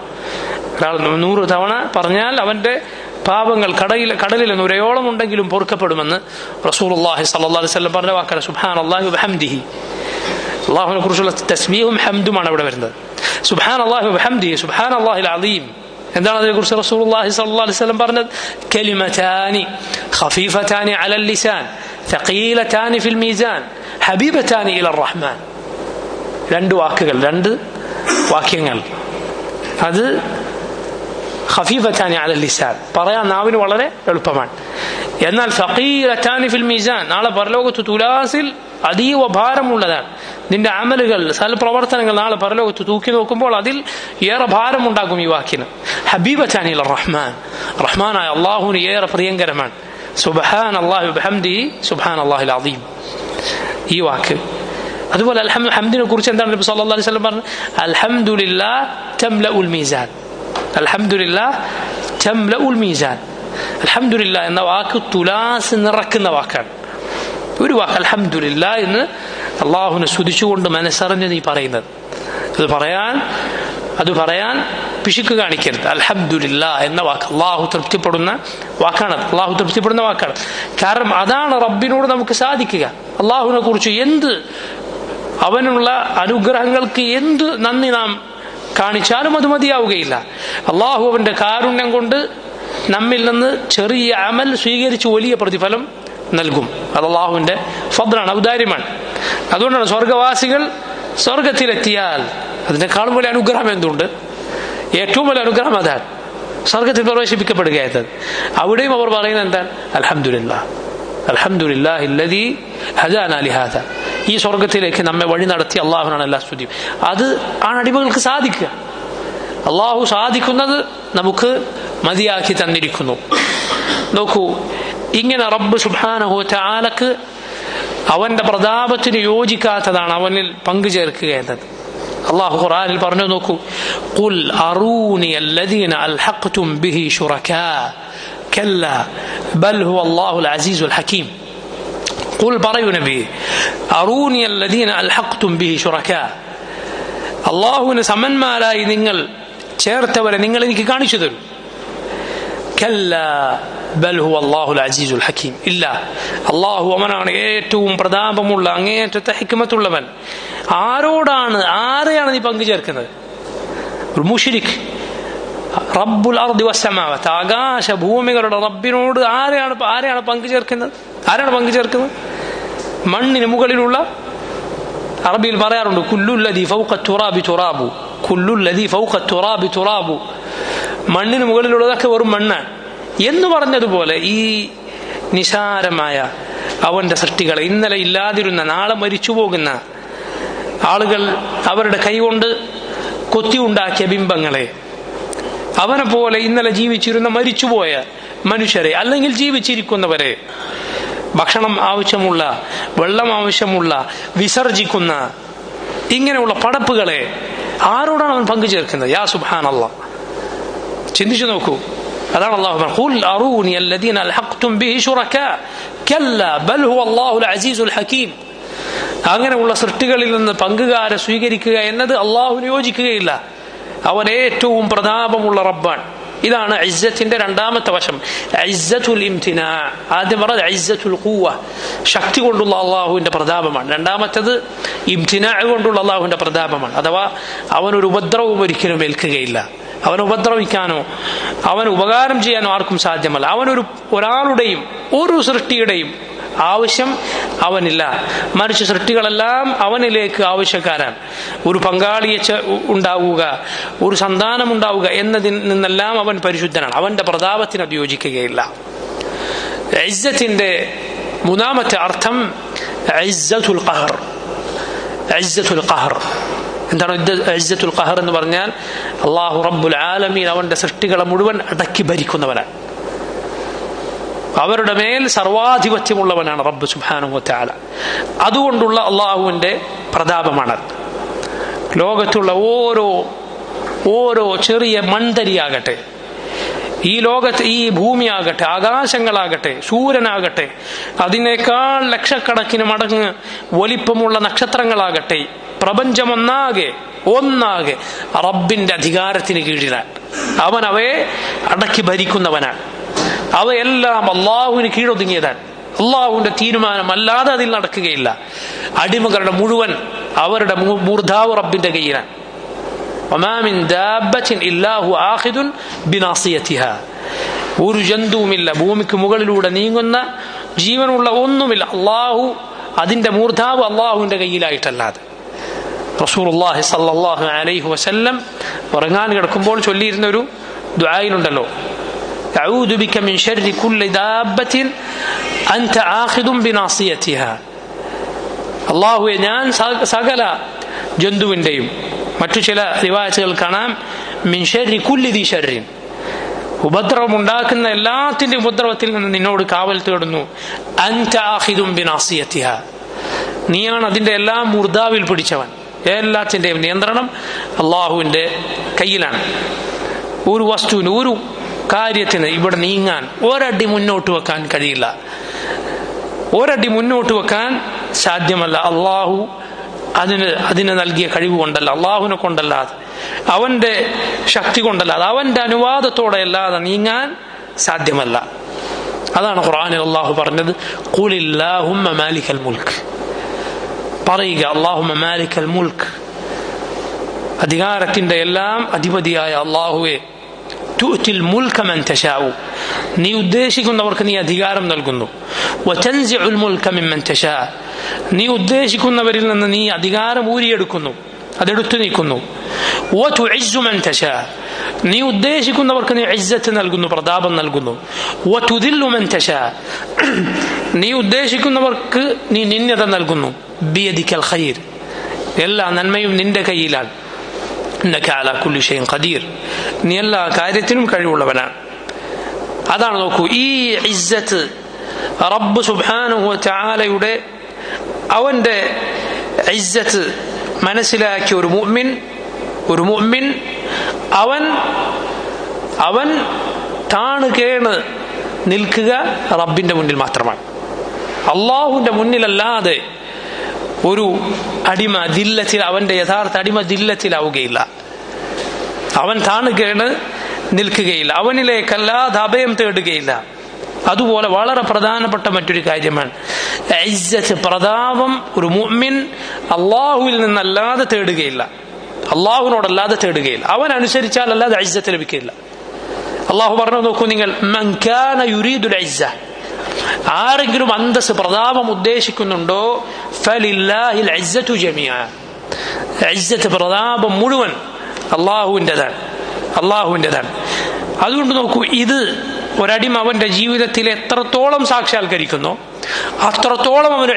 ഒരാൾ 100 തവണ പറഞ്ഞാൽ അവന്റെ പാപങ്ങൾ കടലിൽ നുരയോളം ഉണ്ടെങ്കിലും പൊറുക്കപ്പെടുമെന്ന് റസൂലുള്ളാഹി സ്വല്ലല്ലാഹു അലൈഹി വസല്ലം പറഞ്ഞ വാക്കാണ് സുബ്ഹാനല്ലാഹി വബിഹംദിഹി. അല്ലാഹുവിനെ കുറിച്ചുള്ള തസ്ബീഹും ഹംദുമാണ് അവിടെ വരുന്നത്. സുബ്ഹാനല്ലാഹി വബിഹംദിഹി സുബ്ഹാനല്ലാഹിൽ അദീം. എന്താണ് അതിനെക്കുറിച്ച് റസൂലുള്ളാഹി സ്വല്ലല്ലാഹു അലൈഹി വസല്ലം പറഞ്ഞത്? കലിമതാനി ഖഫീഫതാനി അലൽ ലിസാൻ തഖീലതാനി ഫിൽ മീസാൻ ഹബീബതാനി ഇലർ റഹ്മാൻ. രണ്ട് വാക്കുകൾ, രണ്ട് വാക്യങ്ങൾ, അത് ഖഫീഫതാനി അലൽ ലിസാൻ, പറയാൻ നാവിന് വളരെ എളുപ്പമാണ്. എന്നാൽ സഖീലതാനി ഫിൽ മീസാൻ, നാളെ പരലോകത്ത് തുലാസിൽ അതീവ ഭാരമുള്ളതാണ്. നിന്റെ അമലുകൾ, സൽപ്രവർത്തനങ്ങൾ നാളെ പരലോകത്ത് തൂക്കി നോക്കുമ്പോൾ അതിൽ ഏറെ ഭാരമുണ്ടാകും ഈ വാക്കിന്. ഹബീബതാനി ഇലർ റഹ്മാൻ, റഹ്മാനായ അള്ളാഹുവിന് ഏറെ പ്രിയങ്കരമാണ്. സുബ്ഹാനല്ലാഹി വബിഹംദിഹി സുബ്ഹാനല്ലാഹിൽ അദീം ഈ വാക്ക്. അതുപോലെ ഹംദിനെ കുറിച്ച് എന്താണ് നബി സല്ലല്ലാഹു അലൈഹി വസല്ലം പറഞ്ഞത്? അൽഹംദുലില്ലാഹ് തംലഉൽ മീസാൻ, അൽഹംദുലില്ലാഹ് തംലഉൽ മീസാൻ. അൽഹംദുലില്ലാഹ് എന്ന വാക്ക് തുലാസ് നിറക്കുന്ന വാക്കാണ്. ഒരു വാക്ക് അൽഹംദുലില്ലാഹ് എന്ന് അള്ളാഹുവിനെ സ്തുതിച്ചുകൊണ്ട് മനസ്സറിഞ്ഞ് നീ പറയുന്നത്. അത് പറയാൻ പിശുക്ക് കാണിക്കരുത്. അൽഹംദുലില്ലാഹ് എന്ന വാക്ക് അള്ളാഹു തൃപ്തിപ്പെടുന്ന വാക്കാണ്, അള്ളാഹു തൃപ്തിപ്പെടുന്ന വാക്കാണ്. കാരണം അതാണ് റബ്ബിനോട് നമുക്ക് സാധിക്കുക. അള്ളാഹുവിനെ കുറിച്ച് എന്ത്, അവനുള്ള അനുഗ്രഹങ്ങൾക്ക് എന്ത് നന്ദി നാം കാണിച്ചാലും അത് മതിയാവുകയില്ല. അള്ളാഹു അവന്റെ കാരുണ്യം കൊണ്ട് നമ്മിൽ നിന്ന് ചെറിയ അമൽ സ്വീകരിച്ച് വലിയ പ്രതിഫലം നൽകും. അത് അള്ളാഹുവിന്റെ ഫദ്ലാണ്, ഔദാര്യമാണ്. അതുകൊണ്ടാണ് സ്വർഗവാസികൾ സ്വർഗത്തിലെത്തിയാൽ അതിനേക്കാളും വലിയ അനുഗ്രഹം എന്തുണ്ട്? ഏറ്റവും വലിയ അനുഗ്രഹം അതാണ്, സ്വർഗത്തിൽ പ്രവേശിപ്പിക്കപ്പെടുക എന്നത്. അവിടെയും അവർ പറയുന്നത് എന്താണ്? അൽഹംദുലില്ലാഹ്, അൽഹംദുലില്ലാഹി അല്ലദീ ഹദാനാ ലിഹാദാ. ഈ സ്വർഗത്തിലേക്ക് നമ്മെ വഴി നടത്തിയ അള്ളാഹുവിനാണ് എല്ലാ സ്തുതിയും. അത് ആണ് അടിമകൾക്ക് സാധിക്കുക. അള്ളാഹു സാധിക്കുന്നത് നമുക്ക് മതിയാക്കി തന്നിരിക്കുന്നു. നോക്കൂ, ഇങ്ങനെ റബ്ബ് സുബ്ഹാനഹു വ തആലക്ക് അവന്റെ പ്രതാപത്തിന് യോജിക്കാത്തതാണ് അവനിൽ പങ്കു ചേർക്കുക എന്നത്. അല്ലാഹു ഖുർആനിൽ പറഞ്ഞു, നോക്കൂ, ഖുൽ അറൂനി അല്ലദീന അൽഹഖ്തും ബിഹി ശുറകാ കല്ലാ ബൽ ഹുവ അല്ലാഹുൽ അസീസുൽ ഹകീം. ഖുൽ പറയൂ നബി, അറൂനി അല്ലദീന അൽഹഖ്തും ബിഹി ശുറകാ, അല്ലാഹുവിന് സമന്മാരായി നിങ്ങൾ ചേർത്തവരെ നിങ്ങൾ എനിക്ക് കാണിച്ചു തരൂ. കല്ലാ ബൽ ഹുവ അല്ലാഹുൽ അസീസുൽ ഹകീം. ഇല്ല, അല്ലാഹു അവനാണ് ഏറ്റവും പ്രതാപമുള്ള അങ്ങേയറ്റത്തെ ഹിക്മത്തുള്ളവൻ. ആരെയാണ് നീ പങ്കു ചേർക്കുന്നത്? ഒരു മുശ്രിക് റബ്ബുൽ അർദി വസ്സമാവാത്ത്, ആകാശ ഭൂമികളുടെ റബ്ബിനോട് ആരെയാണ് പങ്കു ചേർക്കുന്നത്? മണ്ണിന് മുകളിലുള്ള, അറബിയിൽ പറയാറുണ്ട്, കുല്ലുല്ലദീ ഫൗഖ തുറാബി തുറാബു, കുല്ലുല്ലദീ ഫൗഖ തുറാബി തുറാബു, മണ്ണിന് മുകളിലുള്ളതൊക്കെ വെറും മണ്ണാണ് എന്ന് പറഞ്ഞതുപോലെ ഈ നിസാരമായ അവന്റെ സൃഷ്ടികളെ, ഇന്നലെ ഇല്ലാതിരുന്ന നാളെ മരിച്ചു പോകുന്ന ആളുകൾ അവരുടെ കൈകൊണ്ട് കൊത്തിയുണ്ടാക്കിയ ബിംബങ്ങളെ, അവനെ പോലെ ഇന്നലെ ജീവിച്ചിരുന്ന മരിച്ചുപോയ മനുഷ്യരെ, അല്ലെങ്കിൽ ജീവിച്ചിരിക്കുന്നവരെ, ഭക്ഷണം ആവശ്യമുള്ള, വെള്ളം ആവശ്യമുള്ള, വിസർജിക്കുന്ന ഇങ്ങനെയുള്ള പടപ്പുകളെ ആരോടാണ് അവൻ പങ്കു ചേർക്കുന്നത്? യാ സുബ്ഹാനല്ലാഹ്, ചിന്തിച്ചു നോക്കൂ. അതാണ് അല്ലാഹു പറഞ്ഞത്, ഖുൽ അറൂനി അല്ലദീന അൽഹഖ്തും ബിഹി ശുറകാ കല്ലാ ബൽ ഹുവ അല്ലാഹുൽ അസീസുൽ ഹകീം. അങ്ങനെയുള്ള സൃഷ്ടികളിൽ നിന്ന് പങ്കുകാരെ സ്വീകരിക്കുക എന്നത് അല്ലാഹുവിന് യോജിക്കുകയില്ല. അവൻ ഏറ്റവും പ്രതാപമുള്ള റബ്ബാണ്. ഇതാണ് ഇസ്സത്തിന്റെ രണ്ടാമത്തെ വശം, ഇസ്സത്തുൽ ഇംതിനാ. ആദ്യം പറഞ്ഞത് ഇസ്സത്തുൽ ഖുവ്വ, ശക്തി കൊണ്ടുള്ള അല്ലാഹുവിന്റെ പ്രതാപമാണ്. രണ്ടാമത്തേത് ഇംതിനാ കൊണ്ടുള്ള അല്ലാഹുവിന്റെ പ്രതാപമാണ്. അഥവാ അവനൊരു ഉപദ്രവവും ഒരിക്കലും ഏൽക്കുകയില്ല. അവനെ ഉപദ്രവിക്കാനോ അവന് ഉപകാരം ചെയ്യാനോ ആർക്കും സാധ്യമല്ല. ഒരാളുടെയും ഒരു സൃഷ്ടിയുടെയും ആവശ്യം അവനില്ല, മറിച്ച് സൃഷ്ടികളെല്ലാം അവനിലേക്ക് ആവശ്യക്കാരാണ്. ഒരു പങ്കാളിയെ ഉണ്ടാവുക, ഒരു സന്താനം ഉണ്ടാവുക എന്നതിൽ നിന്നെല്ലാം അവൻ പരിശുദ്ധനാണ്. അവന്റെ പ്രതാപത്തിന് അത് യോജിക്കുകയില്ല. ഇസ്സത്തിന്റെ മൂന്നാമത്തെ അർത്ഥം ഇസ്സത്തുൽ ഖഹർ. ഇസ്സത്തുൽ ഖഹർ എന്താണ്? ഇസ്സത്തുൽ ഖഹർ എന്ന് പറഞ്ഞാൽ അല്ലാഹു റബ്ബുൽ ആലമീൻ അവന്റെ സൃഷ്ടികളെ മുഴുവൻ അടക്കി ഭരിക്കുന്നവനാണ്. അവരുടെ മേൽ സർവാധിപത്യമുള്ളവനാണ് റബ്ബ് സുബ്ഹാനഹു വ തആല. അതുകൊണ്ടുള്ള അള്ളാഹുവിന്റെ പ്രതാപമാണ്. ലോകത്തുള്ള ഓരോ ചെറിയ മൺതരിയാകട്ടെ, ഈ ലോകത്ത് ഈ ഭൂമിയാകട്ടെ, ആകാശങ്ങളാകട്ടെ, സൂര്യനാകട്ടെ, അതിനേക്കാൾ ലക്ഷക്കണക്കിന് മടങ്ങ് വലിപ്പമുള്ള നക്ഷത്രങ്ങളാകട്ടെ, പ്രപഞ്ചമൊന്നാകെ റബ്ബിന്റെ അധികാരത്തിന് കീഴിലാണ്. അവൻ അവയെ അടക്കി ഭരിക്കുന്നവനാണ്. അവയെല്ലാം അള്ളാഹുവിന് കീഴൊതുങ്ങിയതാണ്. അള്ളാഹുവിന്റെ തീരുമാനം അല്ലാതെ അതിൽ നടക്കുകയില്ല. അടിമകളുടെ മുഴുവൻ അവരുടെ മൂർധാവ് റബ്ബിന്റെ കയ്യിലാണ്. വമാ മിൻ ദാബത്തിൻ ഇല്ലാ ഹുവ ആഖിദുൻ ബിനാസിയതിഹാ. ഒരു ജന്തുവുമില്ല, ഭൂമിക്ക് മുകളിലൂടെ നീങ്ങുന്ന ജീവനുള്ള ഒന്നുമില്ല, അള്ളാഹു അതിന്റെ മൂർധാവ് അള്ളാഹുവിന്റെ കയ്യിലായിട്ടല്ലാതെ. റസൂലുള്ളാഹി സ്വല്ലല്ലാഹു അലൈഹി വസല്ലം ഉറങ്ങാൻ കിടക്കുമ്പോൾ ചൊല്ലിയിരുന്ന ഒരു ദുആയിലുണ്ടല്ലോ, അഊദു ബിക മിൻ ശർരി കുല്ലി ദാബത്തിൻ അൻത ആഖിദുൻ ബിനാസിയതിഹാ. അല്ലാഹുവേ, ഞാൻ സകല ജന്തുവിന്റെയും, മറ്റു ചില റിവായത്തുകൾ കാണാം മിൻ ശർരി കുല്ലി ദി ശർരിൻ, ഉപദ്രവമുണ്ടാക്കുന്ന എല്ലാത്തിന്റെയും ഉപദ്രവത്തിൽ നിന്ന് നിന്നോട് കാവൽ തേടുന്നു. അൻത ആഖിദുൻ ബിനാസിയതിഹാ, നീയാണ് അതിന്റെ എല്ലാം മൂർധാവിൽ പിടിച്ചവൻ. എല്ലാത്തിന്റെയും നിയന്ത്രണം അള്ളാഹുവിന്റെ കയ്യിലാണ്. ഒരു വസ്തുവിന്, ഒരു കാര്യത്തിന് ഇവിടെ നീങ്ങാൻ ഒരടി മുന്നോട്ട് വെക്കാൻ കഴിയില്ല, ഒരടി മുന്നോട്ട് വെക്കാൻ സാധ്യമല്ല. അള്ളാഹു അതിന് നൽകിയ കഴിവ് കൊണ്ടല്ല, അള്ളാഹുവിനെ കൊണ്ടല്ലാതെ, അവന്റെ ശക്തി കൊണ്ടല്ലാതെ, അവന്റെ അനുവാദത്തോടെ അല്ലാതെ നീങ്ങാൻ സാധ്യമല്ല. അതാണ് ഖുർആനിൽ അള്ളാഹു പറഞ്ഞത്, ഖുലില്ലാഹുമ്മ മാലിക്കൽ മുൽക്ക്, പറയുക അല്ലാഹുമ്മ മാലിക്കൽ മുൽക്ക്, അധികാരത്തിന്റെ എല്ലാം അധിപതിയായ അള്ളാഹുവേ, തുഅ്തിൽ മുൽക മൻ തശാഉ, നീ ഉദ്ദേശിക്കുന്നവർക്ക് നീ അധികാരം നൽകുന്നു. വതൻസിഉൽ മുൽക മിമ്മൻ തശാ, നീ ഉദ്ദേശിക്കുന്നവരിൽ നിന്ന് നീ അധികാരം ഊരിയെടുക്കുന്നു, അതെടുത്തു നീക്കുന്നു. വതുഇസ്സു മൻ തശാ, നീ ഉദ്ദേശിക്കുന്നവർക്ക് നീ ഇസ്സത്ത് നൽകുന്നു, പ്രതാപം നൽകുന്നു. വതുദില്ലു മൻ തശാ, നീ ഉദ്ദേശിക്കുന്നവർക്ക് നീ നിന്ദത നൽകുന്നു. ബിയദിക്കൽ ഖൈർ, എല്ലാ നന്മയും നിന്റെ കയ്യിലാണ്. ഇന്നക അലാ കുല്ലി ഷൈഇൻ ഖദീർ, നീ എല്ലാ കാര്യത്തിനും കഴിവുള്ളവനാണ്. അതാണ് നോക്കൂ, ഈ ഇസ്സത്ത് റബ്ബ് സുബ്ഹാനഹു വ തആലയുടെ അവന്റെ ഇസ്സത്ത് മനസ്സിലാക്കിയ ഒരു മുഅ്മിൻ അവൻ താണുകേണ് നിൽക്കുക റബ്ബിന്റെ മുന്നിൽ മാത്രമാണ്. അള്ളാഹുവിന്റെ മുന്നിലല്ലാതെ ഒരു അടിമ ദില്ലത്തിൽ, അവന്റെ യഥാർത്ഥ അടിമ ദില്ലത്തിലാവുകയില്ല. അവൻ താണുകേണ് നിൽക്കുകയില്ല, അവനിലേക്കല്ലാതെ അഭയം തേടുകയില്ല. അതുപോലെ വളരെ പ്രധാനപ്പെട്ട മറ്റൊരു കാര്യമാണ് ഇസ്സത്ത്, പ്രതാപം. ഒരു മുഅ്മിൻ അള്ളാഹുവിൽ നിന്നല്ലാതെ തേടുകയില്ല, അള്ളാഹുവിനോടല്ലാതെ തേടുകയില്ല. അവൻ അനുസരിച്ചാൽ അല്ലാതെ ഇസ്സത്ത് ലഭിക്കില്ല. അള്ളാഹു പറഞ്ഞു നോക്കൂ നിങ്ങൾ, മൻ കാന യുരീദുൽ ഇസ്സ, ആരെങ്കിലും അന്തസ് പ്രതാപം ഉദ്ദേശിക്കുന്നുണ്ടോ, ഫലില്ലാഹിൽ ഇസ്സത്തു ജമീഅ, ഇസ്സത്ത് പ്രതാപം മുഴുവൻ അള്ളാഹുവിൻ്റെതാണ്. അതുകൊണ്ട് നോക്കൂ, ഇത് ഒരടിമ അവന്റെ ജീവിതത്തിൽ എത്രത്തോളം സാക്ഷാത്കരിക്കുന്നോ അത്രത്തോളം അവന്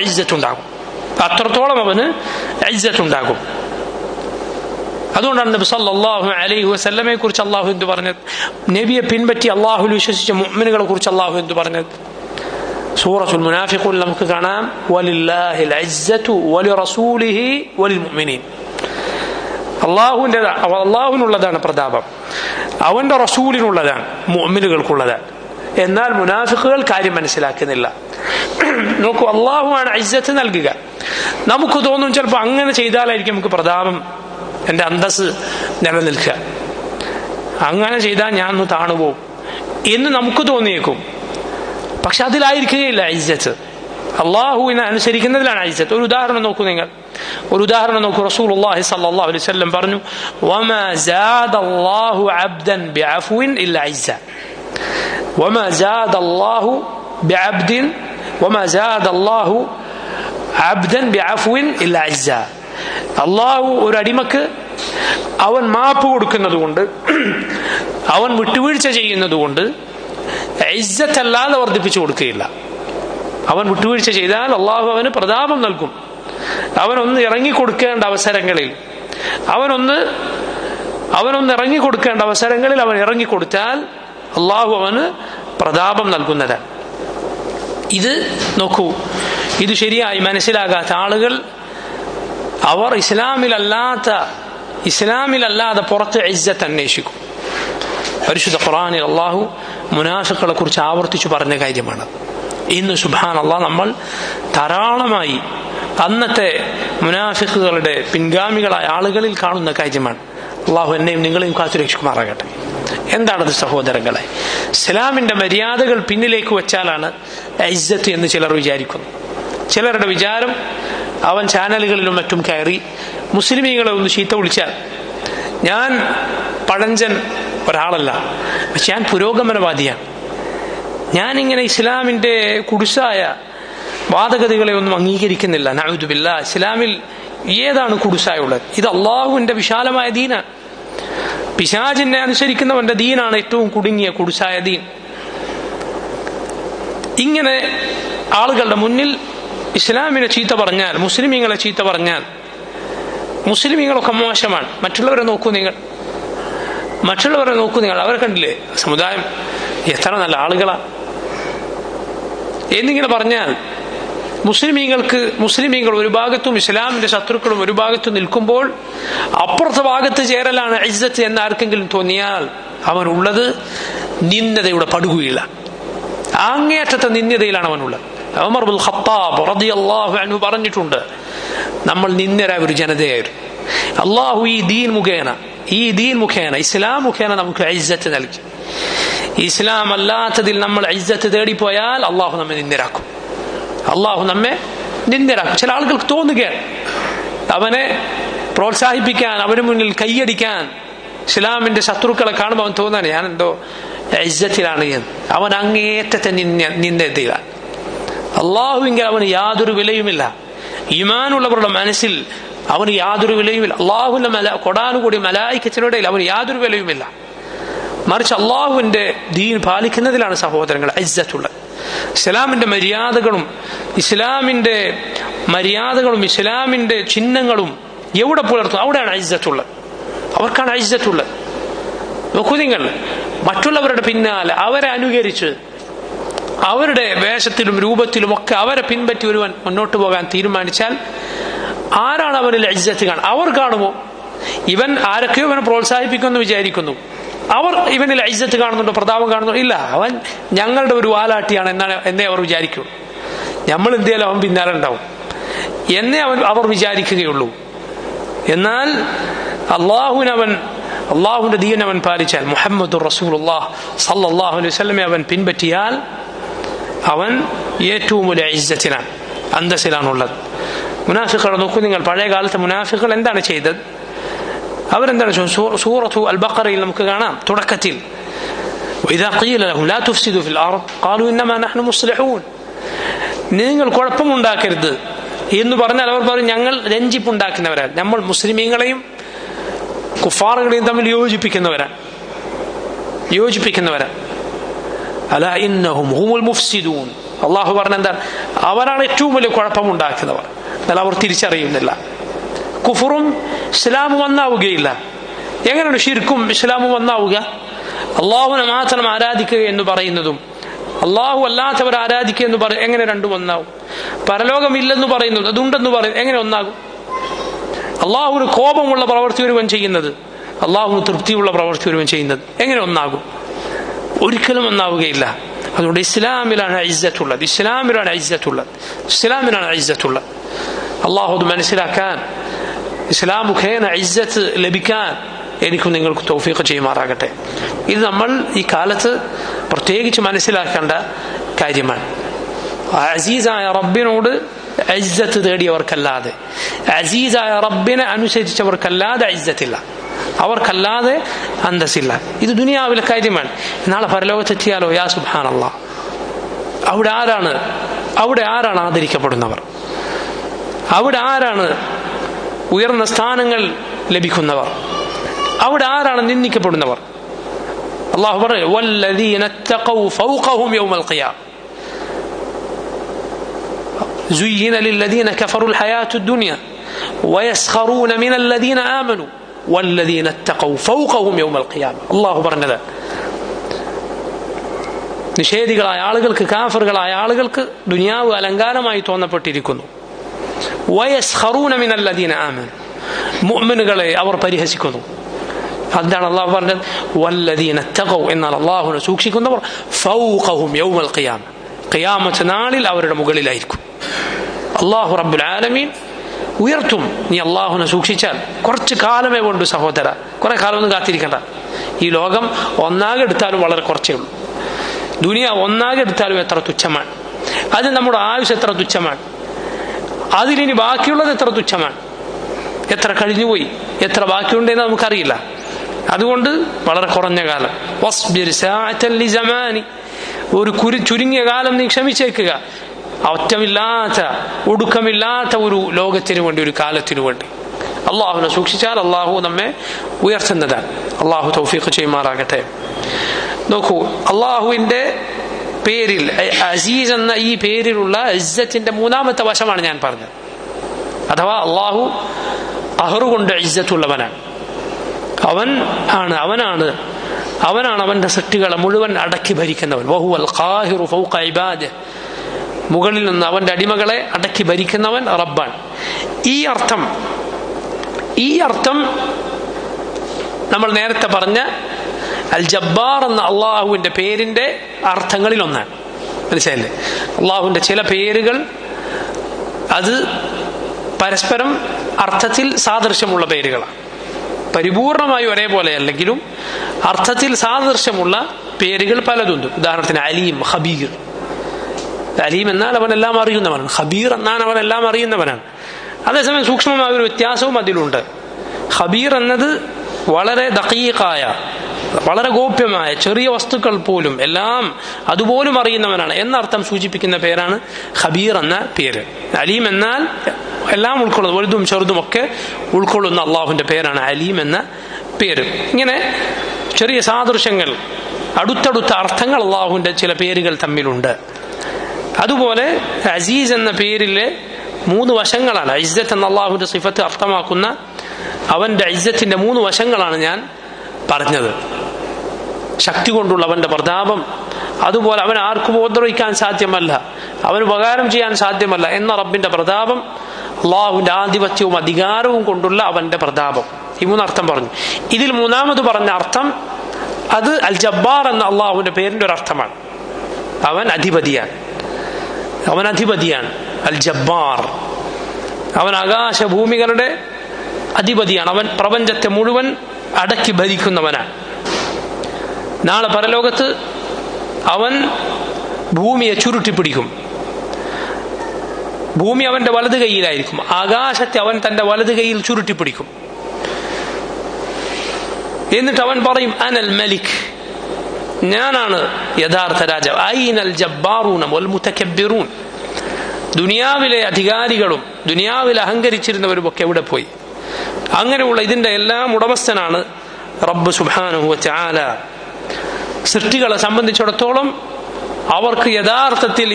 ഇസ്സത്തുണ്ടാകും. അതുകൊണ്ടാണ് നബി സല്ലല്ലാഹു അലൈഹി വസല്ലമയെ കുറിച്ച് അള്ളാഹു എന്ത് പറഞ്ഞത്? നബിയെ പിൻപറ്റി അള്ളാഹുവിൽ വിശ്വസിച്ച മുഅ്മിനുകളെ കുറിച്ച് അള്ളാഹു എന്ത് പറഞ്ഞത്? സൂറത്തുൽ മുനാഫിഖൂൻ നമുക്ക് കാണാം, വലില്ലാഹിൽ ഇസ്സത്തു വലിറസൂലിഹി വലിൽ മുഅ്മിനീൻ. അള്ളാഹുവിനുള്ളതാണ് പ്രതാപം, അവന്റെ റസൂലിനുള്ളതാണ്, മുഅ്മിനുകൾക്കുള്ളതാണ്. എന്നാൽ മുനാഫിഖുകൾ കാര്യം മനസ്സിലാക്കുന്നില്ല. നോക്കൂ, അള്ളാഹുവാണ് ഇസ്സത്ത് നൽകുക. നമുക്ക് തോന്നും ചിലപ്പോൾ അങ്ങനെ ചെയ്താലായിരിക്കും നമുക്ക് പ്രതാപം, എന്റെ അന്തസ് നിലനിൽക്കുക, അങ്ങനെ ചെയ്താൽ ഞാൻ ഒന്ന് താണുപോകും എന്ന് നമുക്ക് തോന്നിയേക്കും. പക്ഷെ അതിലായിരിക്കുകയില്ല ഇസ്സത്ത്. അള്ളാഹുവിനെ അനുസരിക്കുന്നതിലാണ് ഇസ്സത്ത്. ഒരു ഉദാഹരണം നോക്കൂ നിങ്ങൾ, റസൂലുള്ളാഹി സ്വല്ലല്ലാഹു അലൈഹി വസല്ലം പറഞ്ഞു, വമാ സാദല്ലാഹു അബ്ദൻ ബിഅഫ്വിൻ ഇല്ലാ ഇസ്സ, വമാ സാദല്ലാഹു അബ്ദൻ ബിഅഫ്വിൻ ഇല്ലാ ഇസ്സ. അള്ളാഹു ഒരു അടിമക്ക് അവൻ മാപ്പ് കൊടുക്കുന്നത് കൊണ്ട്, അവൻ വിട്ടുവീഴ്ച ചെയ്യുന്നത് കൊണ്ട് ഇസ്സത്ത് അല്ലാതെ വർദ്ധിപ്പിച്ചു കൊടുക്കുകയില്ല. അവൻ വിട്ടുവീഴ്ച ചെയ്താൽ അള്ളാഹു അവന് പ്രതാപം നൽകും. അവനൊന്ന് ഇറങ്ങിക്കൊടുക്കേണ്ട അവസരങ്ങളിൽ അവൻ ഇറങ്ങിക്കൊടുത്താൽ അള്ളാഹു അവന് പ്രതാപം നൽകുന്നതാണ്. ഇത് നോക്കൂ, ഇത് ശരിയായി മനസ്സിലാകാത്ത ആളുകൾ അവർ ഇസ്ലാമിലല്ലാതെ പുറത്ത് ഇസ്സത്ത് അന്വേഷിക്കും. പരിശുദ്ധ ഖുർആനിൽ അള്ളാഹു മുനാഫിഖുകളെ കുറിച്ച് ആവർത്തിച്ചു പറഞ്ഞ കാര്യമാണ്. ഇന്ന് സുബ്ഹാനല്ലാഹ് നമ്മൾ ധാരാളമായി അന്നത്തെ മുനാഫിഖുകളുടെ പിൻഗാമികളായ ആളുകളിൽ കാണുന്ന കാര്യമാണ്. അള്ളാഹു എന്നെയും നിങ്ങളെയും കാത്തുരക്ഷിക്കുമാറാകട്ടെ. എന്താണത് സഹോദരങ്ങളെ? ഇസ്ലാമിന്റെ മര്യാദകൾ പിന്നിലേക്ക് വെച്ചാലാണ് ഇസ്സത്ത് എന്ന് ചിലർ വിചാരിക്കുന്നു. ചിലരുടെ വിചാരം, അവൻ ചാനലുകളിലും മറ്റും കയറി മുസ്ലിമീങ്ങളെ ഒന്ന് ചീത്ത വിളിച്ചാൽ, ഞാൻ പഴഞ്ചൻ ഒരാളല്ല, പക്ഷെ ഞാൻ പുരോഗമനവാദിയാണ്, ഞാനിങ്ങനെ ഇസ്ലാമിന്റെ കുടുസായ വാദഗതികളെ ഒന്നും അംഗീകരിക്കുന്നില്ല, നഊദു ബില്ലാഹ്. ഇസ്ലാമിൽ ഏതാണ് കുടുസായുള്ളത്? ഇത് അള്ളാഹുവിന്റെ വിശാലമായ ദീനാണ്. പിശാചിനെ അനുസരിക്കുന്നവന്റെ ദീനാണ് ഏറ്റവും കുടുങ്ങിയ കുടുസായ ദീൻ. ഇങ്ങനെ ആളുകളുടെ മുന്നിൽ ഇസ്ലാമിനെ ചീത്ത പറഞ്ഞാൽ, മുസ്ലിമീങ്ങളെ ചീത്ത പറഞ്ഞാൽ, മുസ്ലിമീങ്ങളൊക്കെ മോശമാണ്, മറ്റുള്ളവരെ നോക്കൂ നിങ്ങൾ, അവരെ കണ്ടില്ലേ, സമുദായം എത്ര നല്ല ആളുകളാ എന്നിങ്ങനെ പറഞ്ഞാൽ, മുസ്ലിമീങ്ങൾ ഒരു ഭാഗത്തും ഇസ്ലാമിന്റെ ശത്രുക്കളും ഒരു ഭാഗത്തും നിൽക്കുമ്പോൾ അപ്പുറത്തെ ഭാഗത്ത് ചേരലാണ് ഇസ്സത്ത് എന്ന് ആർക്കെങ്കിലും തോന്നിയാൽ അവനുള്ളത് നിന്ദതയുടെ പടുകുയില്ല, അങ്ങേയറ്റത്തെ നിന്ദതയിലാണ് അവനുള്ളത്. ഉമർ ഇബ്നുൽ ഖത്താബ് റളിയല്ലാഹു അൻഹു പറഞ്ഞിട്ടുണ്ട്, നമ്മൾ നിന്ദരായ ഒരു ജനതയായിരുന്നു. അള്ളാഹു ഈ ദീൻ മുഖേന ഇസ്ലാം മുഖേന നമുക്ക് ഇസ്സത്ത് നൽകി. ഇസ്ലാം അല്ലാത്തതിൽ നമ്മൾ ഇസ്സത്ത് തേടിപ്പോയാൽ അള്ളാഹു നമ്മെ നിന്ദരാക്കും. ചില ആളുകൾക്ക് തോന്നുകയാണ്, അവനെ പ്രോത്സാഹിപ്പിക്കാൻ, അവന് മുന്നിൽ കൈയടിക്കാൻ ഇസ്ലാമിന്റെ ശത്രുക്കളെ കാണുമ്പോൾ അവൻ തോന്നാണ് ഞാൻ എന്തോ ഇസ്സത്തിലാണ് എന്ന്. അവൻ അങ്ങേയറ്റത്തെ നിന്ദയിലാണ്. അള്ളാഹുവിങ്കിൽ അവന് യാതൊരു വിലയുമില്ല. ഈമാനുള്ളവരുടെ മനസ്സിൽ അവന് യാതൊരു വിലയുമില്ല. അള്ളാഹുവിന്റെ കൊടാനുകൂടി മലായിക്കത്തിനിടയിൽ അവന് യാതൊരു വിലയുമില്ല. മറിച്ച് അള്ളാഹുവിന്റെ ദീൻ പാലിക്കുന്നതിലാണ് സഹോദരങ്ങൾ ഇസ്സത്തുള്ളത്. ഇസ്ലാമിന്റെ മര്യാദകളും ഇസ്ലാമിന്റെ ചിഹ്നങ്ങളും എവിടെ പുലർത്തും അവിടെയാണ് ഇസ്സത്തുള്ളത്, അവർക്കാണ് ഇസ്സത്തുള്ളത്. നോക്കൂ നിങ്ങൾ, മറ്റുള്ളവരുടെ പിന്നാലെ അവരെ അനുകരിച്ച് അവരുടെ വേഷത്തിലും രൂപത്തിലും ഒക്കെ അവരെ പിൻപറ്റി ഒരുവൻ മുന്നോട്ട് പോകാൻ തീരുമാനിച്ചാൽ ആരാണ് അവനിൽ ഇജ്ജത്ത് കാണുക? അവർ കാണുമോ? ഇവൻ ആരൊക്കെയോ ഇവനെ പ്രോത്സാഹിപ്പിക്കുമെന്ന് വിചാരിക്കുന്നു. അവർ ഇവനിൽ ഇജ്ജത്ത് കാണുന്നുണ്ടോ, പ്രതാപം കാണുന്നുണ്ടോ? ഇല്ല, അവൻ ഞങ്ങളുടെ ഒരു വാലാട്ടിയാണ് എന്നേ അവർ വിചാരിക്കുള്ളൂ. നമ്മൾ എന്തിയാലും അവൻ പിന്നാലെ ഉണ്ടാവും എന്നേ അവർ വിചാരിക്കുകയുള്ളൂ. എന്നാൽ അള്ളാഹുവിന്റെ ദീൻ അവൻ പാലിച്ചാൽ, മുഹമ്മദുർ റസൂലുള്ളാഹി സ്വല്ലല്ലാഹു അലൈഹി വസല്ലമയെ അവൻ പിൻപറ്റിയാൽ അവൻ ഏറ്റവും വലിയ ഇജ്ജത്തിലാണ്, അന്തസ്സിലാണുള്ളത്. മുനാഫിഖുകൾ നോക്കൂ നിങ്ങൾ. പഴയ കാലത്തെ മുനാഫിഖുകൾ എന്താണ് ചെയ്തത്? അവരെന്താണ്? സൂറത്തു അൽ ബഖറയിൽ നമുക്ക് കാണാം തുടക്കത്തിൽ, وإذا قيل لهم لا تفسدوا في الأرض قالوا إنما نحن مصلحون. നിങ്ങൾ കുഴപ്പമുണ്ടാക്കരുത് എന്ന് പറഞ്ഞാൽ അവർ പറയും ഞങ്ങൾ രഞ്ജിപ്പുണ്ടാക്കുന്നവരാണ്, നമ്മൾ മുസ്ലിമീങ്ങളെയും കുഫാറുകളെയും തമ്മിൽ യോജിപ്പിക്കുന്നവരാണ്. അലാ ഇന്നഹും ഹുമുൽ മുഫ്സിദൂൻ. അള്ളാഹു പറഞ്ഞെന്താണ്? അവരാണ് ഏറ്റവും വലിയ കുഴപ്പമുണ്ടാക്കുന്നവർ. എന്നാൽ അവർ തിരിച്ചറിയുന്നില്ല. കുഫറും ഇസ്ലാമും ഒന്നാവുകയില്ല. എങ്ങനെയാണ് ഷിർക്കും ഇസ്ലാമും ഒന്നാവുക? അള്ളാഹുവിനെ മാത്രം ആരാധിക്കുക എന്ന് പറയുന്നതും അള്ളാഹു അല്ലാത്തവർ ആരാധിക്കുക എന്ന് പറയും എങ്ങനെ രണ്ടും ഒന്നാവും? പരലോകമില്ലെന്ന് പറയുന്നത് അതുണ്ടെന്ന് പറയും എങ്ങനെ ഒന്നാകും? അള്ളാഹുവിന് കോപമുള്ള പ്രവൃത്തി ഒരുവൻ ചെയ്യുന്നത്, അള്ളാഹുവിന് തൃപ്തിയുള്ള പ്രവൃത്തി ഒരുവൻ ചെയ്യുന്നത് എങ്ങനെ ഒന്നാകും? ഒരിക്കലും ഒന്നാവുകയില്ല. അതുകൊണ്ട് ഇസ്ലാമിലാണ് ഇസ്സത്തുള്ളത്. അള്ളാഹു അത് മനസ്സിലാക്കാൻ, ഇസ്ലാം മുഖേന ഇസ്സത്ത് ലഭിക്കാൻ എനിക്കും നിങ്ങൾക്ക് തൗഫീഖ് ചെയ്യുമാറാകട്ടെ. ഇത് നമ്മൾ ഈ കാലത്ത് പ്രത്യേകിച്ച് മനസ്സിലാക്കേണ്ട കാര്യമാണ്. അസീസായ റബ്ബിനോട് ഇസ്സത്ത് തേടിയവർക്കല്ലാതെ, അസീസായ റബ്ബിനെ അനുസരിച്ചവർക്കല്ലാതെ ഇസ്സത്തില്ല, അവർക്കല്ലാതെ അന്തസ്സില്ല. ഇത് ദുനിയാവിലെ കാര്യമാണ്. നാളെ പരലോകത്തെത്തിയാലോ, യാ സുബ്ഹാനല്ലാഹ്, അവിടെ ആരാണ് ആദരിക്കപ്പെടുന്നവർ? അവിടെ ആരാണ് ഉയർന്ന സ്ഥാനങ്ങൾ ലഭിക്കുന്നവർ? അവിടെ ആരാണ് നിന്ദിക്കപ്പെടുന്നവർ? അല്ലാഹു പറഞ്ഞു വല്ലദീന തഖൗ ഫൗഖഹും യൗമൽ ഖിയാമ زين للذين كفروا الحياة الدنيا ويسخرون من الذين آمنوا والذين اتقوا فوقهم يوم القيامة. അല്ലാഹു പറഞ്ഞത് നിഷേധികളായ ആളുകൾക്ക്, കാഫിറുകളായ ആളുകൾക്ക് ദുനിയാവ് അലങ്കാരമായി തോന്നപ്പെട്ടിരിക്കുന്നു. വയസ്ഖറൂന മിനൽ ലദീന ആമനു, മുഅ്മിനുകളെ അവർ പരിഹസിക്കുന്നു. അതാണ് അല്ലാഹു പറഞ്ഞത് വല്ലദീന തഖൗ, എന്നാൽ അല്ലാഹുവിനെ സൂക്ഷിക്കുന്നവർ ഫൗഖഹും യൗമൽ ഖിയാമ, ഖിയാമത്ത് നാളിൽ അവരുടെ മുകളിലായിരിക്കും. അല്ലാഹു റബ്ബുൽ ആലമീൻ ഉയർത്തും. നീ അല്ലാഹുവിനെ സൂക്ഷിച്ചാൽ കുറച്ച് കാലമേ കൊണ്ട് സഹോദര, കുറെ കാലമൊന്നും കാത്തിരിക്കണ്ട. ഈ ലോകം ഒന്നാകെ എടുത്താലും വളരെ കുറച്ചേ ഉള്ളൂ. ദുനിയ ഒന്നാകെ എടുത്താലും എത്ര തുച്ഛമാണ്. അത് നമ്മുടെ ആയുസ് എത്ര തുച്ഛമാണ്. അതിലിനി ബാക്കിയുള്ളത് എത്ര തുച്ഛമാണ്. എത്ര കഴിഞ്ഞുപോയി, എത്ര ബാക്കിയുണ്ടെന്ന് നമുക്കറിയില്ല. അതുകൊണ്ട് വളരെ കുറഞ്ഞ കാലം, വസ്ബിർ സാഅതൻ ലിസമാനി, ഒരു ചുരുങ്ങിയ കാലം നീ ക്ഷമിച്ചേക്കുക. ഒറ്റമില്ലാത്ത ഒടുക്കമില്ലാത്ത ഒരു ലോകത്തിനു വേണ്ടി, ഒരു കാലത്തിനു വേണ്ടി. അള്ളാഹുവിനെ സൂക്ഷിച്ചാൽ അള്ളാഹു നമ്മെ ഉയർത്തുന്നതാണ്. അള്ളാഹു തൗഫീഖ് ചെയ്യുമാറാകട്ടെ. നോക്കൂ, അള്ളാഹുവിന്റെ പേരിൽ, അസീസ് എന്ന ഈ പേരിലുള്ള ഇസ്സത്തിന്റെ മൂന്നാമത്തെ വശമാണ് ഞാൻ പറഞ്ഞത്. അഥവാ അള്ളാഹു അഹറുകൊണ്ട് ഇസ്സത്തുള്ളവനാണ്. അവനാണ് അവന്റെ സൃഷ്ടികളെ മുഴുവൻ അടക്കി ഭരിക്കുന്നവൻ. വഹുവൽ ഖാഹിറു ഫൗഖ ഇബാദിഹി, മുകളിൽ നിന്ന് അവന്റെ അടിമകളെ അടക്കി ഭരിക്കുന്നവൻ റബ്ബാൻ. ഈ അർത്ഥം നമ്മൾ നേരത്തെ പറഞ്ഞ അൽ ജബ്ബാർ എന്ന അള്ളാഹുവിന്റെ പേരിന്റെ അർത്ഥങ്ങളിൽ ഒന്നാണ്. മനസ്സിലായില്ലേ? അള്ളാഹുവിന്റെ ചില പേരുകൾ അത് പരസ്പരം അർത്ഥത്തിൽ സാദൃശ്യമുള്ള പേരുകളാണ്. പരിപൂർണമായി ഒരേപോലെ അല്ലെങ്കിലും അർത്ഥത്തിൽ സാദൃശ്യമുള്ള പേരുകൾ പലതുണ്ട്. ഉദാഹരണത്തിന് അലീം, ഖബീർ. അലീം എന്നാൽ അവൻ എല്ലാം അറിയുന്നവനാണ്, ഖബീർ എന്നാൽ അവൻ എല്ലാം അറിയുന്നവനാണ്. അതേസമയം സൂക്ഷ്മമായ ഒരു വ്യത്യാസവും അതിലുണ്ട്. ഖബീർ എന്നത് വളരെ ദഖീഖായ, വളരെ ഗോപ്യമായ ചെറിയ വസ്തുക്കൾ പോലും എല്ലാം അതുപോലും അറിയുന്നവനാണ് എന്നർത്ഥം സൂചിപ്പിക്കുന്ന പേരാണ് ഖബീർ എന്ന പേര്. അലീം എന്നാൽ എല്ലാം ഉൾക്കൊള്ളുന്ന, വലുതും ചെറുതും ഒക്കെ ഉൾക്കൊള്ളുന്ന അള്ളാഹുവിന്റെ പേരാണ് അലീം എന്ന പേര്. ഇങ്ങനെ ചെറിയ സാദൃശ്യങ്ങൾ, അടുത്തടുത്ത അർത്ഥങ്ങൾ അള്ളാഹുവിന്റെ ചില പേരുകൾ തമ്മിലുണ്ട്. അതുപോലെ അസീസ് എന്ന പേരിലെ 3 വശങ്ങളാണ്. ഇസ്സത്ത് എന്ന അള്ളാഹുവിന്റെ സിഫത്ത് അർത്ഥമാക്കുന്ന അവന്റെ ഇസ്സത്തിന്റെ 3 വശങ്ങളാണ് ഞാൻ പറഞ്ഞത്. ശക്തി കൊണ്ടുള്ള അവന്റെ പ്രതാപം, അതുപോലെ അവൻ ആർക്കും ഉപദ്രവിക്കാൻ സാധ്യമല്ല, അവന് ഉപകാരം ചെയ്യാൻ സാധ്യമല്ല എന്ന റബ്ബിന്റെ പ്രതാപം, അള്ളാഹുവിന്റെ ആധിപത്യവും അധികാരവും കൊണ്ടുള്ള അവന്റെ പ്രതാപം. ഈ മൂന്നർത്ഥം പറഞ്ഞു. ഇതിൽ മൂന്നാമത് പറഞ്ഞ അർത്ഥം അത് അൽ ജബ്ബാർ എന്ന അള്ളാഹുവിന്റെ പേരിന്റെ ഒരു അർത്ഥമാണ്. അവൻ അധിപതിയാണ്, അൽ ജബ്ബാർ. അവൻ ആകാശഭൂമികളുടെ അധിപതിയാണ്. അവൻ പ്രപഞ്ചത്തെ മുഴുവൻ അടക്കി ഭരിക്കുന്നവനാണ്. നാളെ പരലോകത്ത് അവൻ ഭൂമിയെ ചുരുട്ടിപ്പിടിക്കും. ഭൂമി അവന്റെ വലത് കൈയിലായിരിക്കും, ആകാശത്തെ അവൻ തന്റെ വലത് കൈയിൽ ചുരുട്ടിപ്പിടിക്കും. എന്നിട്ട് അവൻ പറയും അനൽ മലിക്, ഞാനാണ് യഥാർത്ഥ രാജാവ്. ഐനൽ ജബ്ബാറൂന വൽ മുതകബ്ബിറൂൻ, ദുനിയാവിലെ അധികാരികളും ദുനിയാവിൽ അഹങ്കരിച്ചിരുന്നവരും ഒക്കെ എവിടെ പോയി? അങ്ങനെയുള്ള ഇതിന്റെ എല്ലാം ഉടമസ്ഥനാണ് റബ്ബ് സുബ്ഹാനഹു വ തആല. സൃഷ്ടികളെ സംബന്ധിച്ചിടത്തോളം അവർക്ക് യഥാർത്ഥത്തിൽ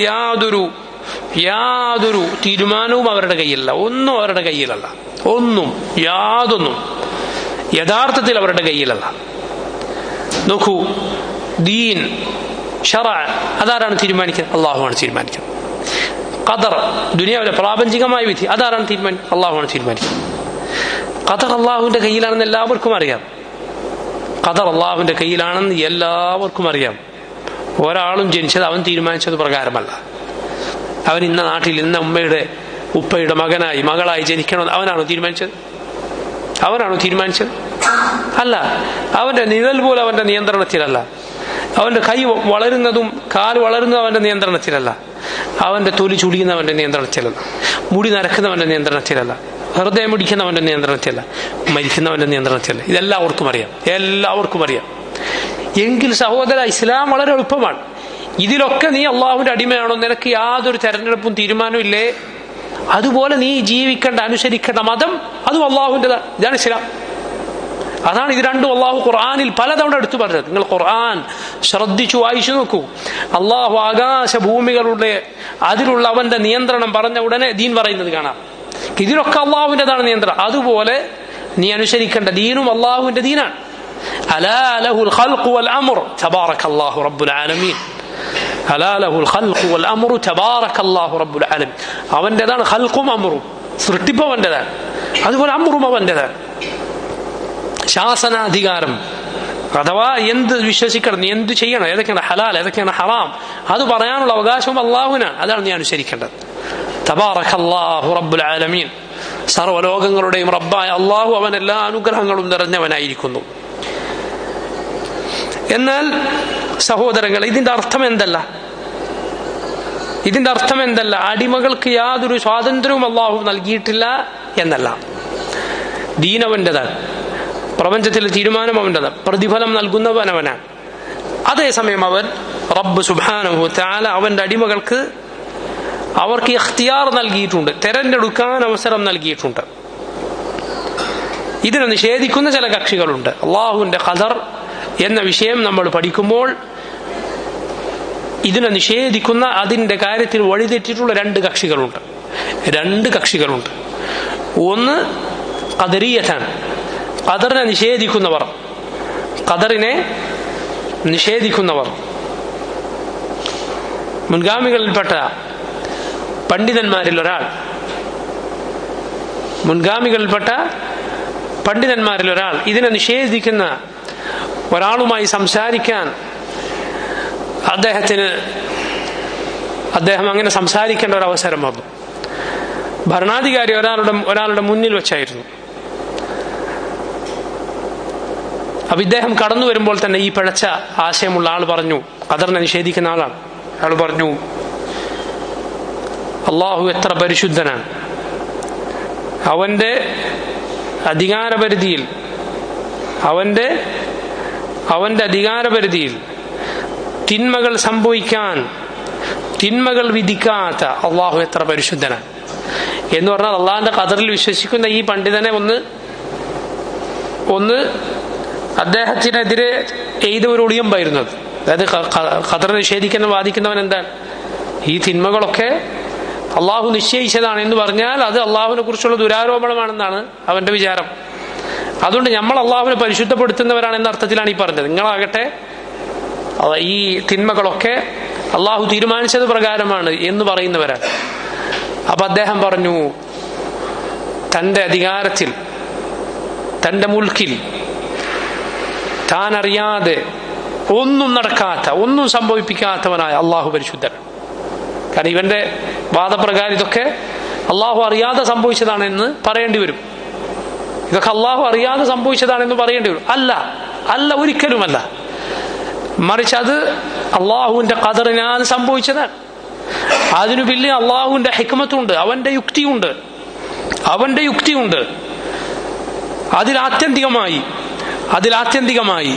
യാതൊരു തീരുമാനവും അവരുടെ കയ്യിലല്ല, ഒന്നും അവരുടെ കയ്യിലല്ല, യാതൊന്നും യഥാർത്ഥത്തിൽ അവരുടെ കയ്യിലല്ല. നോക്കൂ, ദീൻ, ശറഅ അതാരാണ് തീരുമാനിക്കുന്നത്? അള്ളാഹുവാണ് തീരുമാനിക്കുന്നത്. ഖദർ, ദുനിയാവിലെ പ്രാപഞ്ചികമായ വിധി അതാരാണ് തീരുമാനിക്കുന്നത്? അള്ളാഹുവാണ് തീരുമാനിക്കുന്നത്. ഖദർ അള്ളാഹുവിന്റെ കയ്യിലാണെന്ന് എല്ലാവർക്കും അറിയാം. ഖദർ അള്ളാഹുവിന്റെ കയ്യിലാണെന്ന് എല്ലാവർക്കും അറിയാം. ഒരാളും ജനിച്ചത് അവൻ തീരുമാനിച്ചത് പ്രകാരമല്ല. അവൻ ഇന്ന നാട്ടിൽ ഇന്ന ഉപ്പയുടെ മകളായി ജനിക്കണമെന്ന് അവനാണോ തീരുമാനിച്ചത്? അല്ല. അവന്റെ നിഴൽ പോലും അവന്റെ നിയന്ത്രണത്തിലല്ല. അവന്റെ കൈ വളരുന്നതും കാല് വളരുന്നതും അവന്റെ നിയന്ത്രണത്തിലല്ല. അവന്റെ തൊലി ചുടിയുന്നവന്റെ നിയന്ത്രണത്തിലല്ല. മുടി നരക്കുന്നവന്റെ നിയന്ത്രണത്തിലല്ല. ഹൃദയം പിടിക്കുന്നവന്റെ നിയന്ത്രണത്തിലല്ല. മരിക്കുന്നവന്റെ നിയന്ത്രണത്തിലല്ല. ഇതെല്ലാവർക്കും അറിയാം. എങ്കിൽ സഹോദര, ഇസ്ലാം വളരെ എളുപ്പമാണ്. ഇതിലൊക്കെ നീ അള്ളാഹുവിന്റെ അടിമയാണോ, നിനക്ക് യാതൊരു തെരഞ്ഞെടുപ്പും തീരുമാനവും ഇല്ലേ? അതുപോലെ നീ ജീവിക്കേണ്ട അനുസരിക്കേണ്ട മതം അതും അള്ളാഹുവിൻ്റെതാണ്. ഇതാണ് ഇസ്ലാം. അതാണ് ഇത് രണ്ടും അള്ളാഹു ഖുർആനിൽ പലതവണ എടുത്തു പറഞ്ഞത്. നിങ്ങൾ ഖുർആൻ ശ്രദ്ധിച്ചു വായിച്ചു നോക്കൂ. അള്ളാഹു ആകാശ ഭൂമികളുടെ അതിലുള്ള അവന്റെ നിയന്ത്രണം പറഞ്ഞ ഉടനെ ദീൻ പറയുന്നത് കാണാം. ഇതിലൊക്കെ അള്ളാഹുവിൻ്റെതാണ് നിയന്ത്രണം. അതുപോലെ നീ അനുസരിക്കേണ്ട ദീനും അള്ളാഹുവിന്റെ ദീനാണ്. അലാ ലഹുൽ ഖൽഖു വൽ അംർ തബാറകല്ലാഹു റബ്ബുൽ ആലമീൻ. അലാ ലഹുൽ ഖൽഖു വൽ അംറു തബാറകല്ലാഹു റബ്ബുൽ ആലമീൻ. അവന്റേതാണ് ഖൽഖും അംറും, സൃഷ്ടിപ്പ് അവന്റേതാണ്, അതുപോലെ അംറും അവന്റേതാണ്. ശാസനാധികാരം അഥവാ എന്ത് വിശ്വസിക്കണം, നീ എന്ത് ചെയ്യണം, ഏതൊക്കെയാണ് ഹലാൽ ഏതൊക്കെയാണ് ഹറാം, അത് പറയാനുള്ള അവകാശവും അള്ളാഹുവിനാണ്. അതാണ് നീ അനുസരിക്കേണ്ടത്. തബാറകല്ലാഹു റബ്ബുൽ ആലമീൻ. സർവ്വലോകങ്ങളുടെയും റബ്ബായ അള്ളാഹു അവൻ എല്ലാ അനുഗ്രഹങ്ങളും നിറഞ്ഞവനായിരിക്കുന്നു. എന്നാൽ സഹോദരങ്ങൾ, ഇതിന്റെ അർത്ഥം എന്തല്ല? അടിമകൾക്ക് യാതൊരു സ്വാതന്ത്ര്യവും അള്ളാഹു നൽകിയിട്ടില്ല എന്നല്ല. ദീൻ അവന്റേതാണ്, പ്രപഞ്ചത്തിലെ തീരുമാനം അവന്റേതാണ്, പ്രതിഫലം നൽകുന്നവൻ അവനാണ്. അതേസമയം അവൻ റബ്ബ് സുബ്ഹാനഹു വ തആല അവന്റെ അടിമകൾക്ക് അവർക്ക് ഇഖ്തിയാർ നൽകിയിട്ടുണ്ട്, തെരഞ്ഞെടുക്കാൻ അവസരം നൽകിയിട്ടുണ്ട്. ഇതിനെ നിഷേധിക്കുന്ന ചില കക്ഷികളുണ്ട്. അള്ളാഹുവിന്റെ ഖദർ എന്ന വിഷയം നമ്മൾ പഠിക്കുമ്പോൾ ഇതിനെ നിഷേധിക്കുന്ന, അതിന്റെ കാര്യത്തിൽ വഴിതെറ്റിയിട്ടുള്ള രണ്ട് കക്ഷികളുണ്ട്. ഒന്ന് ഖദറിയത്താണ്, ഖദറിനെ നിഷേധിക്കുന്നവർ. മുൻഗാമികളിൽപ്പെട്ട പണ്ഡിതന്മാരിൽ ഒരാൾ ഇതിനെ നിഷേധിക്കുന്ന ഒരാളുമായി സംസാരിക്കാൻ അദ്ദേഹം അങ്ങനെ സംസാരിക്കേണ്ട ഒരു അവസരം വന്നു. ഭരണാധികാരി ഒരാളുടെ മുന്നിൽ വെച്ചായിരുന്നു. അപ്പൊ ഇദ്ദേഹം കടന്നു വരുമ്പോൾ തന്നെ ഈ പിഴച്ച ആശയമുള്ള ആൾ പറഞ്ഞു, ഖദറിനെ നിഷേധിക്കുന്ന ആളാണ്. അയാൾ പറഞ്ഞു, അള്ളാഹു എത്ര പരിശുദ്ധനാണ്, അവന്റെ അധികാരപരിധിയിൽ തിന്മകൾ സംഭവിക്കാൻ, തിന്മകൾ വിധിക്കാത്ത അള്ളാഹു എത്ര പരിശുദ്ധനാണ് എന്ന് പറഞ്ഞാൽ, അള്ളാഹിന്റെ ഖദറിൽ വിശ്വസിക്കുന്ന ഈ പണ്ഡിതനെ ഒന്ന് അദ്ദേഹത്തിനെതിരെ എയ്ത ഒരു ഒളിയമ്പായിരുന്നത്. അതായത് ഖദർ നിഷേധിക്കുന്ന വാദിക്കുന്നവൻ എന്താണ്, ഈ തിന്മകളൊക്കെ അള്ളാഹു നിശ്ചയിച്ചതാണ് എന്ന് പറഞ്ഞാൽ അത് അള്ളാഹുവിനെ കുറിച്ചുള്ള ദുരാരോപണമാണെന്നാണ് അവന്റെ വിചാരം. അതുകൊണ്ട് നമ്മൾ അള്ളാഹുവിനെ പരിശുദ്ധപ്പെടുത്തുന്നവരാണ് എന്ന അർത്ഥത്തിലാണ് ഈ പറഞ്ഞത്. നിങ്ങളാകട്ടെ ഈ തിന്മകളൊക്കെ അള്ളാഹു തീരുമാനിച്ചത് പ്രകാരമാണ് എന്ന് പറയുന്നവരാണ്. അപ്പൊ അദ്ദേഹം പറഞ്ഞു, തന്റെ അധികാരത്തിൽ, തന്റെ മുൽക്കിൽ താൻ അറിയാതെ ഒന്നും നടക്കാത്ത, ഒന്നും സംഭവിപ്പിക്കാത്തവനായ അള്ളാഹു പരിശുദ്ധൻ. കാരണം ഇവന്റെ വാദപ്രകാരം ഇതൊക്കെ അള്ളാഹു അറിയാതെ സംഭവിച്ചതാണെന്ന് പറയേണ്ടി വരും. ഇതൊക്കെ അള്ളാഹു അറിയാതെ സംഭവിച്ചതാണെന്ന് പറയേണ്ടി വരും. അല്ല, ഒരിക്കലുമല്ല. മറിച്ച് അത് അള്ളാഹുവിന്റെ ഖദറിനാൽ സംഭവിച്ചതാണ്. അതിനു പിന്നെ അള്ളാഹുവിന്റെ ഹിക്മത്തുണ്ട്, അവന്റെ യുക്തിയുണ്ട്. അതിലാത്യന്തികമായി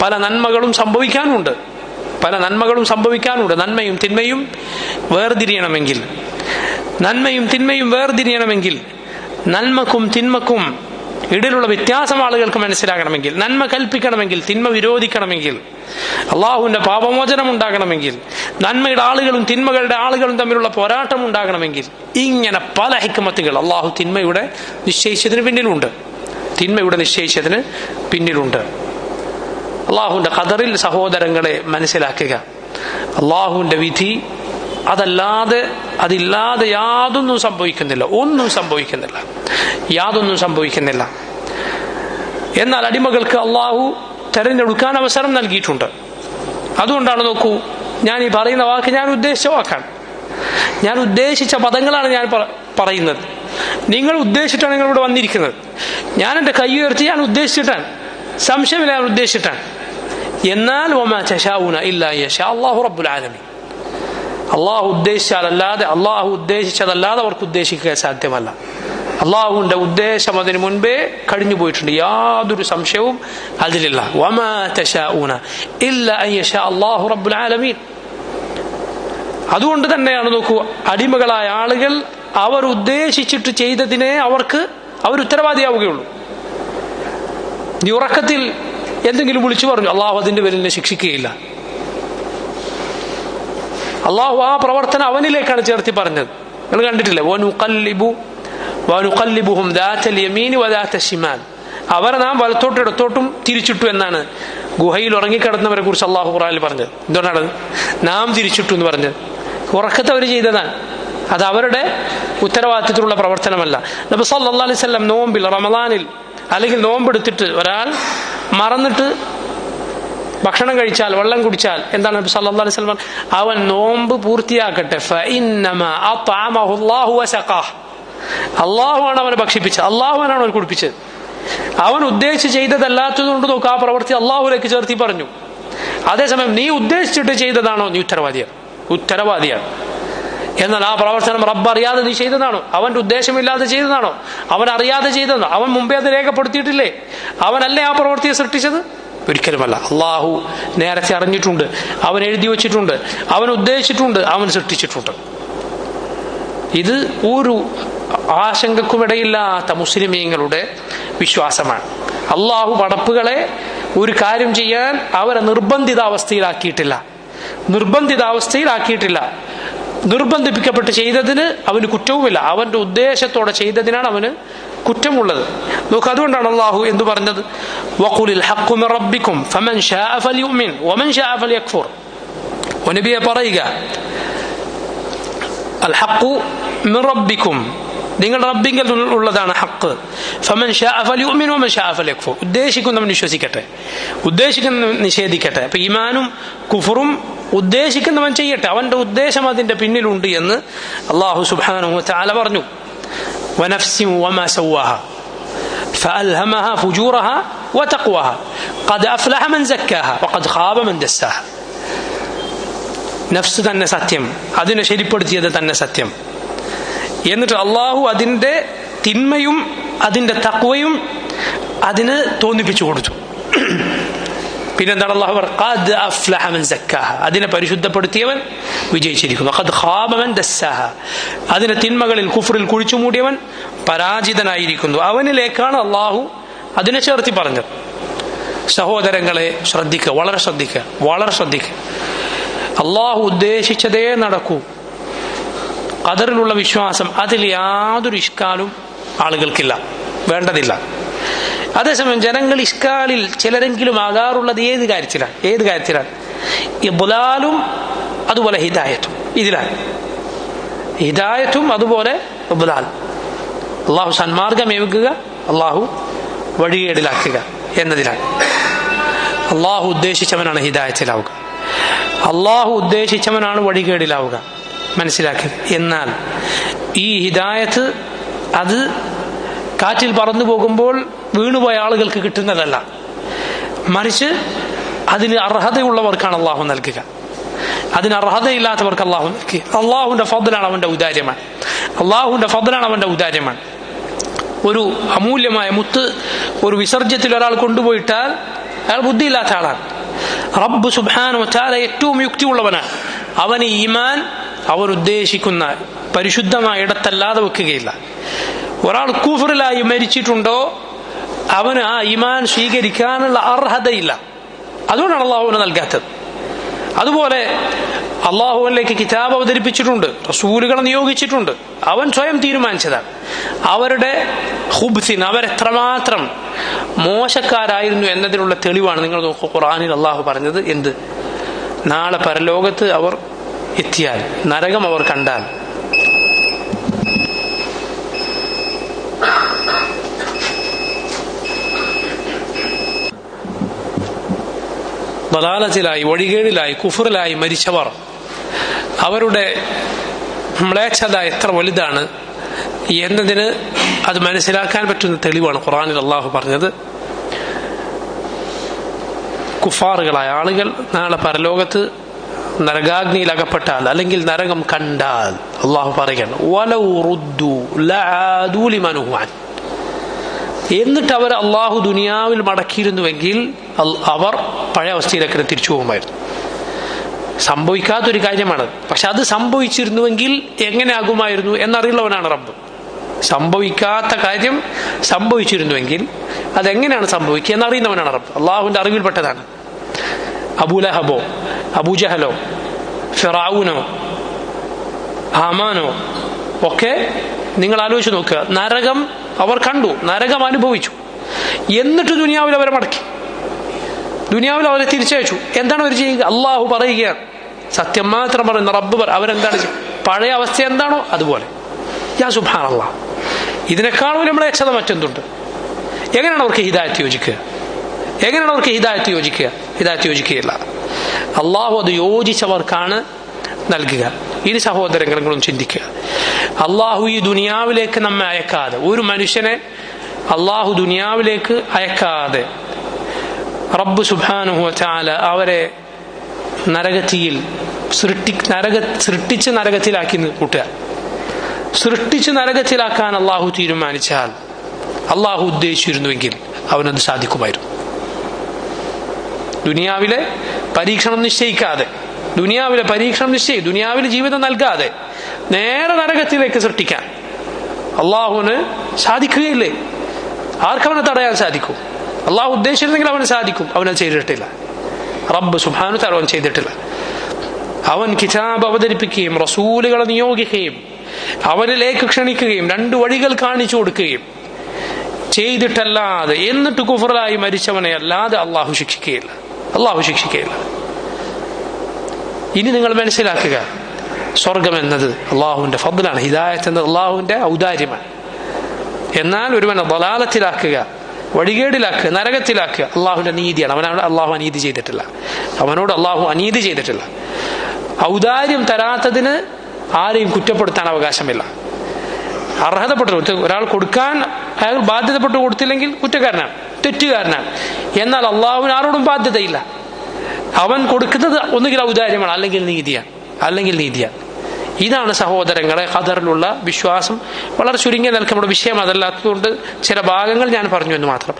പല നന്മകളും സംഭവിക്കാനുണ്ട്. നന്മയും തിന്മയും വേർതിരിയണമെങ്കിൽ, നന്മക്കും തിന്മക്കും ഇടയിലുള്ള വ്യത്യാസം ആളുകൾക്ക് മനസ്സിലാകണമെങ്കിൽ, നന്മ കൽപ്പിക്കണമെങ്കിൽ, തിന്മ വിരോധിക്കണമെങ്കിൽ, അള്ളാഹുവിന്റെ പാപമോചനം ഉണ്ടാകണമെങ്കിൽ, നന്മയുടെ ആളുകളും തിന്മകളുടെ ആളുകളും തമ്മിലുള്ള പോരാട്ടം ഉണ്ടാകണമെങ്കിൽ, ഇങ്ങനെ പല ഹിക്മത്തുകൾ അള്ളാഹു തിന്മയുടെ നിശ്ചയിച്ചതിന് പിന്നിലുണ്ട്. അള്ളാഹുവിന്റെ ഖദറിൽ സഹോദരങ്ങളെ മനസ്സിലാക്കുക, അള്ളാഹുവിന്റെ വിധി അതില്ലാതെ യാതൊന്നും സംഭവിക്കുന്നില്ല. എന്നാൽ അടിമകൾക്ക് അള്ളാഹു തെരഞ്ഞെടുക്കാൻ അവസരം നൽകിയിട്ടുണ്ട്. അതുകൊണ്ടാണ് നോക്കൂ, ഞാൻ ഈ പറയുന്ന വാക്ക് ഞാൻ ഉദ്ദേശിച്ച വാക്കാണ്, ഞാൻ ഉദ്ദേശിച്ച പദങ്ങളാണ് ഞാൻ പറയുന്നത്. നിങ്ങൾ ഉദ്ദേശിച്ചിട്ടാണ് നിങ്ങൾ ഇവിടെ വന്നിരിക്കുന്നത്. ഞാൻ എൻ്റെ കൈ ഉയർത്തി ഞാൻ ഉദ്ദേശിച്ചിട്ടാണ്, സംശയമില്ല ഞാൻ ഉദ്ദേശിച്ചിട്ടാണ്. എന്നാൽ വമാ തശാഊന ഇല്ലാ യശാ അല്ലാഹു റബ്ബുൽ ആലമീൻ. അള്ളാഹു ഉദ്ദേശിച്ചതല്ലാതെ അവർക്ക് ഉദ്ദേശിക്കുക സാധ്യമല്ല. അള്ളാഹുവിന്റെ ഉദ്ദേശം അതിനു മുൻപേ കഴിഞ്ഞു പോയിട്ടുണ്ട്, യാതൊരു സംശയവും അതിലില്ല. വമാ തശാഊന ഇല്ലാ യശാ അല്ലാഹു റബ്ബുൽ ആലമീൻ. അതുകൊണ്ട് തന്നെയാണ് നോക്കൂ, അടിമകളായ ആളുകൾ അവർ ഉദ്ദേശിച്ചിട്ട് ചെയ്തതിനെ അവർ ഉത്തരവാദിയാവുകയുള്ളൂ. നീ ഉറക്കത്തിൽ എന്തെങ്കിലും വിളിച്ചു പറഞ്ഞു, അള്ളാഹു അതിന്റെ പേരിൽ ശിക്ഷിക്കുകയില്ല. അള്ളാഹു ആ പ്രവർത്തനം അവനിലേക്കാണ് ചേർത്തി പറഞ്ഞത്. നിങ്ങൾ കണ്ടിട്ടില്ലേ, വനുഖല്ലിബുഹും ദാത്തൽ യമീനി വദാത്ത ശിമാൽ. അവരെ നാം വലത്തോട്ടും ഇടത്തോട്ടും തിരിച്ചിട്ടു എന്നാണ് ഗുഹയിൽ ഉറങ്ങിക്കിടന്നവരെ കുറിച്ച് അള്ളാഹു ഖുർആനിൽ പറഞ്ഞത്. എന്തുകൊണ്ടാണ് നാം തിരിച്ചിട്ടു എന്ന് പറഞ്ഞത്? ഉറക്കത്തെ അവർ ചെയ്തതാണ്, അത് അവരുടെ ഉത്തരവാദിത്തത്തിലുള്ള പ്രവർത്തനമല്ല. നബി സല്ലല്ലാഹു അലൈഹി വസല്ലം നോമ്പിൽ, റമളാനിൽ അല്ലെങ്കിൽ നോമ്പെടുത്തിട്ട് ഒരാൾ മറന്നിട്ട് ഭക്ഷണം കഴിച്ചാൽ, വെള്ളം കുടിച്ചാൽ എന്താണ് നബി സല്ലല്ലാഹു അലൈഹി വസല്ലം, അവൻ നോമ്പ് പൂർത്തിയാക്കട്ടെ. ഫഇന്നമാ അത്അമഹു അല്ലാഹു വസഖാഹ്. അള്ളാഹുവാണ് അവനെ ഭക്ഷിപ്പിച്ചത്, അള്ളാഹുവാണ് അവനെ കുടിപ്പിച്ചത്. അവൻ ഉദ്ദേശിച്ച് ചെയ്തതല്ലാത്തത് കൊണ്ട് നോക്കുക, ആ പ്രവൃത്തി അള്ളാഹുലേക്ക് ചേർത്തി പറഞ്ഞു. അതേസമയം നീ ഉദ്ദേശിച്ചിട്ട് ചെയ്തതാണോ, നീ ഉത്തരവാദിയാണ്. എന്നാൽ ആ പ്രവർത്തനം റബ്ബ് അറിയാതെ നീ ചെയ്തതാണോ, അവന്റെ ഉദ്ദേശമില്ലാതെ ചെയ്തതാണോ, അവൻ അറിയാതെ ചെയ്തതാണോ, അവൻ മുമ്പേ അത് രേഖപ്പെടുത്തിയിട്ടില്ലേ, അവനല്ലേ ആ പ്രവൃത്തിയെ സൃഷ്ടിച്ചത്? ഒരിക്കലുമല്ല. അള്ളാഹു നേരത്തെ അറിഞ്ഞിട്ടുണ്ട്, അവൻ എഴുതി വച്ചിട്ടുണ്ട്, അവൻ ഉദ്ദേശിച്ചിട്ടുണ്ട്, അവൻ സൃഷ്ടിച്ചിട്ടുണ്ട്. ഇത് ഒരു ആശങ്കക്കുമിടയില്ലാത്ത മുസ്ലിമീങ്ങളുടെ വിശ്വാസമാണ്. അള്ളാഹു പടപ്പുകളെ ഒരു കാര്യം ചെയ്യാൻ അവരെ നിർബന്ധിതാവസ്ഥയിലാക്കിയിട്ടില്ല. നിർബന്ധിപ്പിക്കപ്പെട്ട് ചെയ്തതിന് അവന് കുറ്റവുമില്ല, അവന്റെ ഉദ്ദേശത്തോടെ ചെയ്തതിനാണ് അവന് കുറ്റമുള്ളത്. നോക്ക്, അതുകൊണ്ടാണ് അള്ളാഹു എന്തു പറഞ്ഞത്, വഖുലിൽ ഹഖ്ഖു മിർ റബ്ബിക്കും ഫമൻ ശാഅ ഫൽയുമിൻ വമൻ ശാഅ ഫൽയക്ഫുർ. നബിയെ പറയുക, അൽ ഹഖ്ഖു മിർ റബ്ബിക്കും, നിങ്ങളുടെ റബ്ബിങ്കൽ ഉള്ളതാണ് ഹഖ്. ഫമൻ ശാഅ ഫൽയുമിൻ വമൻ ശാഅ ഫൽയക്ഫുർ. ഉദ്ദേശിക്കുന്നവൻ വിശ്വസിക്കട്ടെ, ഉദ്ദേശിക്കുന്നവൻ നിഷേധിക്കട്ടെ. അപ്പൊ ഈമാനും കുഫറും ഉദ്ദേശിക്കുന്നവൻ ചെയ്യട്ടെ, അവന്റെ ഉദ്ദേശം അതിന്റെ പിന്നിലുണ്ട് എന്ന് അല്ലാഹു സുബ്ഹാനഹു വ തആല പറഞ്ഞു. വനഫ്സിൻ വമാ സവ്വാഹാ ഫഅൽഹമഹാ ഫുജൂറഹാ വതഖ്വാഹാ ഖദ് അഫ്ലഹ മൻ സക്കാഹാ വഖദ് ഖാബ മൻ ദസ്സാഹാ. നഫ്സ് തന്നെ സത്യം, അതിനെ ശരിപ്പെടുത്തിയത് തന്നെ സത്യം. എന്നിട്ട് അള്ളാഹു അതിന്റെ തിന്മയും അതിന്റെ തഖ്വയും അതിന് തോന്നിപ്പിച്ചു കൊടുത്തു. പിന്നെന്താണ് അള്ളാഹു ഖദ് അഫ്ലഹ മൻ സക്കാഹ, അതിനെ പരിശുദ്ധപ്പെടുത്തിയവൻ വിജയിച്ചിരിക്കുന്നു. ഖദ് ഖാബ മൻ ദസ്സാഹ, അതിനെ തിന്മകളിൽ കുഫറിൽ കുഴിച്ചു മൂടിയവൻ പരാജിതനായിരിക്കുന്നു. അവനിലേക്കാണ് അള്ളാഹു അതിനെ ചേർത്തി പറഞ്ഞത്. സഹോദരങ്ങളെ ശ്രദ്ധിക്കുക, വളരെ ശ്രദ്ധിക്കുക. അള്ളാഹു ഉദ്ദേശിച്ചതേ നടക്കൂ. ഖദറിലുള്ള വിശ്വാസം, അതിൽ യാതൊരു ഇഷ്കാലും ആളുകൾക്കില്ല, വേണ്ടതില്ല. അതേസമയം ജനങ്ങൾ ഇഷ്കാലിൽ ചിലരെങ്കിലും ആകാറുള്ളത് ഏത് കാര്യത്തിലാണ്? ഇദ്ലാലും അതുപോലെ ഹിദായത്തും ഇതിലാണ്. ഹിദായത്തും അതുപോലെ ഇദ്ലാൽ. അള്ളാഹു സന്മാർഗമേകുക, അള്ളാഹു വഴികേടിലാക്കുക എന്നതിലാണ്. അള്ളാഹു ഉദ്ദേശിച്ചവനാണ് ഹിദായത്തിലാവുക, അള്ളാഹു ഉദ്ദേശിച്ചവനാണ് വഴികേടിലാവുക. മനസ്സിലാക്കുക. എന്നാൽ ഈ ഹിദായത്ത് അത് കാറ്റിൽ പറന്നു പോകുമ്പോൾ വീണുപോയ ആളുകൾക്ക് കിട്ടുന്നതല്ല, മറിച്ച് അതിന് അർഹതയുള്ളവർക്കാണ് അള്ളാഹു നൽകുക. അതിന് അർഹതയില്ലാത്തവർക്ക് അള്ളാഹു നൽകുക. അള്ളാഹുവിന്റെ ഫദ്ലാണ്, അവന്റെ ഔദാര്യമാണ്. അള്ളാഹുവിന്റെ ഫദ്ലാണ്, അവന്റെ ഔദാര്യമാണ്. ഒരു അമൂല്യമായ മുത്ത് ഒരു വിസർജ്യത്തിൽ ഒരാൾ കൊണ്ടുപോയിട്ടാൽ അയാൾ ബുദ്ധിയില്ലാത്ത ആളാണ്. റബ്ബ് സുബ്ഹാനഹു വ തആല ഏറ്റവും യുക്തിയുള്ളവനാണ്. അവന് ഈമാൻ അവർ ഉദ്ദേശിക്കുന്ന പരിശുദ്ധമായ ഇടത്തല്ലാതെ വെക്കുകയില്ല. ഒരാൾ കുഫറിലായി മരിച്ചിട്ടുണ്ടോ അവന് ആ ഈമാൻ സ്വീകരിക്കാനുള്ള അർഹതയില്ല. അതുകൊണ്ടാണ് അള്ളാഹുവിന് നൽകാത്തത്. അതുപോലെ അള്ളാഹുവിലേക്ക് കിതാബ് അവതരിപ്പിച്ചിട്ടുണ്ട്, റസൂലുകളെ നിയോഗിച്ചിട്ടുണ്ട്. അവൻ സ്വയം തീരുമാനിച്ചതാണ്. അവരുടെ ഖുബ്സിന് അവരെത്രമാത്രം മോശക്കാരായിരുന്നു എന്നതിനുള്ള തെളിവാണ്. നിങ്ങൾ നോക്കൂ, ഖുർആനിൽ അള്ളാഹു പറഞ്ഞത് എന്ത്? നാളെ പരലോകത്ത് അവർ എത്തിയാൽ, നരകം അവർ കണ്ടാൽ, ദലാലത്തിലായി, വഴികേടിലായി, കുഫറിലായി മരിച്ചവർ, അവരുടെ മ്ലേച്ഛത എത്ര വലുതാണ് എന്നതിന് അത് മനസ്സിലാക്കാൻ പറ്റുന്ന തെളിവാണ് ഖുർആനിൽ അള്ളാഹു പറഞ്ഞത്. കുഫാറുകളായ ആളുകൾ നാളെ പരലോകത്ത് നരകാഗ്നിയിൽ അകപ്പെട്ടാൽ, അല്ലെങ്കിൽ നരകം കണ്ടാൽ, അള്ളാഹു പറയുകയാണ് വലൗ റുദ്ദു ലആദൂ ലിമാ നുഹൂ അൻ. എന്നിട്ട് അവർ അള്ളാഹു ദുനിയാവിൽ മടക്കിയിരുന്നുവെങ്കിൽ അവർ പഴയ അവസ്ഥയിലേക്ക് തിരിച്ചു പോകുമായിരുന്നു. സംഭവിക്കാത്തൊരു കാര്യമാണ്, പക്ഷെ അത് സംഭവിച്ചിരുന്നുവെങ്കിൽ എങ്ങനെ ആകുമായിരുന്നു എന്നറിയുള്ളവനാണ് റബ്ബ്. സംഭവിക്കാത്ത കാര്യം സംഭവിച്ചിരുന്നുവെങ്കിൽ അതെങ്ങനെയാണ് സംഭവിക്കുക എന്നറിയുന്നവനാണ് റബ്ബ്. അള്ളാഹുവിന്റെ അറിവിൽപ്പെട്ടതാണ്. അബൂലഹബോ, അബൂജഹലോ, ഫിറഔനോ, ഹാമാനോ ഒക്കെ നിങ്ങൾ ആലോചിച്ച് നോക്കുക. നരകം അവർ കണ്ടു, നരകം അനുഭവിച്ചു, എന്നിട്ട് ദുനിയാവിൽ അവരെ മടക്കി, ദുനിയാവിൽ അവരെ തിരിച്ചയച്ചു. എന്താണ് അവർ ചെയ്യുക? അള്ളാഹു പറയുകയാണ്, സത്യം മാത്രം പറയുന്ന റബ്ബ് അവരെന്താണ് ചെയ്യുക? പഴയ അവസ്ഥ എന്താണോ അതുപോലെ. യാ സുബ്ഹാനല്ലാഹ്, ഇതിനേക്കാൾ വലിയ മ്ലേച്ഛത മറ്റെന്തുണ്ട്? എങ്ങനെയാണ് അവർക്ക് ഹിദായത്ത് യോജിക്കുക? എങ്ങനെയാണ് അവർക്ക് ഹിദായത്ത് യോജിക്കുക? ഹിദായത്ത് യോജിക്കുകയില്ല. അള്ളാഹു അത് യോജിച്ചവർക്കാണ് നൽകുക. ഇനി സഹോദരങ്ങളും ചിന്തിക്കുക, അള്ളാഹു ഈ ദുനിയാവിലേക്ക് നമ്മെ അയക്കാതെ, ഒരു മനുഷ്യനെ അള്ളാഹു ദുനിയാവിലേക്ക് അയക്കാതെ റബ്ബ് സുബ്ഹാനഹു വ തആല അവരെ നരകത്തിയിൽ സൃഷ്ടിച്ച് നരകത്തിലാക്കി കൂട്ടുക. സൃഷ്ടിച്ച് നരകത്തിലാക്കാൻ അള്ളാഹു തീരുമാനിച്ചാൽ, അള്ളാഹു ഉദ്ദേശിച്ചിരുന്നുവെങ്കിൽ അവനത് സാധിക്കുമായിരുന്നു. ദുനിയാവിലെ പരീക്ഷണം നിശ്ചയിക്കാതെ, ദുനിയാവിലെ ജീവിതം നൽകാതെ നേരെ നരകത്തിലേക്ക് സൃഷ്ടിക്കാൻ അള്ളാഹുവിന് സാധിക്കുകയില്ലേ? ആർക്കവനെ തടയാൻ സാധിക്കും? അള്ളാഹു ഉദ്ദേശിച്ചിരുന്നെങ്കിൽ അവന് സാധിക്കും. അവനത് ചെയ്തിട്ടില്ല. റബ്ബ് സുബ്ഹാനഹു തആല അവൻ ചെയ്തിട്ടില്ല. അവൻ കിതാബ് അവതരിപ്പിക്കുകയും റസൂലുകളെ നിയോഗിക്കുകയും അവനിലേക്ക് ക്ഷണിക്കുകയും 2 വഴികൾ കാണിച്ചു കൊടുക്കുകയും ചെയ്തിട്ടല്ലാതെ, എന്നിട്ട് കുഫറായി മരിച്ചവനെ അല്ലാതെ അള്ളാഹു ശിക്ഷിക്കുകയില്ല. ഇനി നിങ്ങൾ മനസ്സിലാക്കുക, സ്വർഗം എന്നത് അള്ളാഹുവിന്റെ ഫദ്ലാണ്, ഹിദായത്ത് എന്നത് അള്ളാഹുവിന്റെ ഔദാര്യമാണ്. എന്നാൽ ഒരുവനെ ദലാലത്തിലാക്കുക, വഴികേടിലാക്കുക, നരകത്തിലാക്കുക അള്ളാഹുവിന്റെ നീതിയാണ്. അവനോട് അള്ളാഹു അനീതി ചെയ്തിട്ടില്ല. ഔദാര്യം തരാത്തതിന് ആരെയും കുറ്റപ്പെടുത്താൻ അവകാശമില്ല. അർഹതപ്പെട്ടു ഒരാൾ കൊടുക്കാൻ അയാൾ ബാധ്യതപ്പെട്ടു കൊടുത്തില്ലെങ്കിൽ കുറ്റക്കാരനാണ്, തെറ്റുകാരനാണ്. എന്നാൽ അള്ളാഹുവിന് ആരോടും ബാധ്യതയില്ല. അവൻ കൊടുക്കുന്നത് ഒന്നുകിൽ ഔദാര്യമാണ്, അല്ലെങ്കിൽ നീതിയാണ്. ഇതാണ് സഹോദരങ്ങളെ ഖദറിലുള്ള വിശ്വാസം. വളരെ ചുരുങ്ങിയ നിലക്ക് നമ്മുടെ വിഷയം അതല്ലാത്തതുകൊണ്ട് ചില ഭാഗങ്ങൾ ഞാൻ പറഞ്ഞു എന്ന് മാത്രം.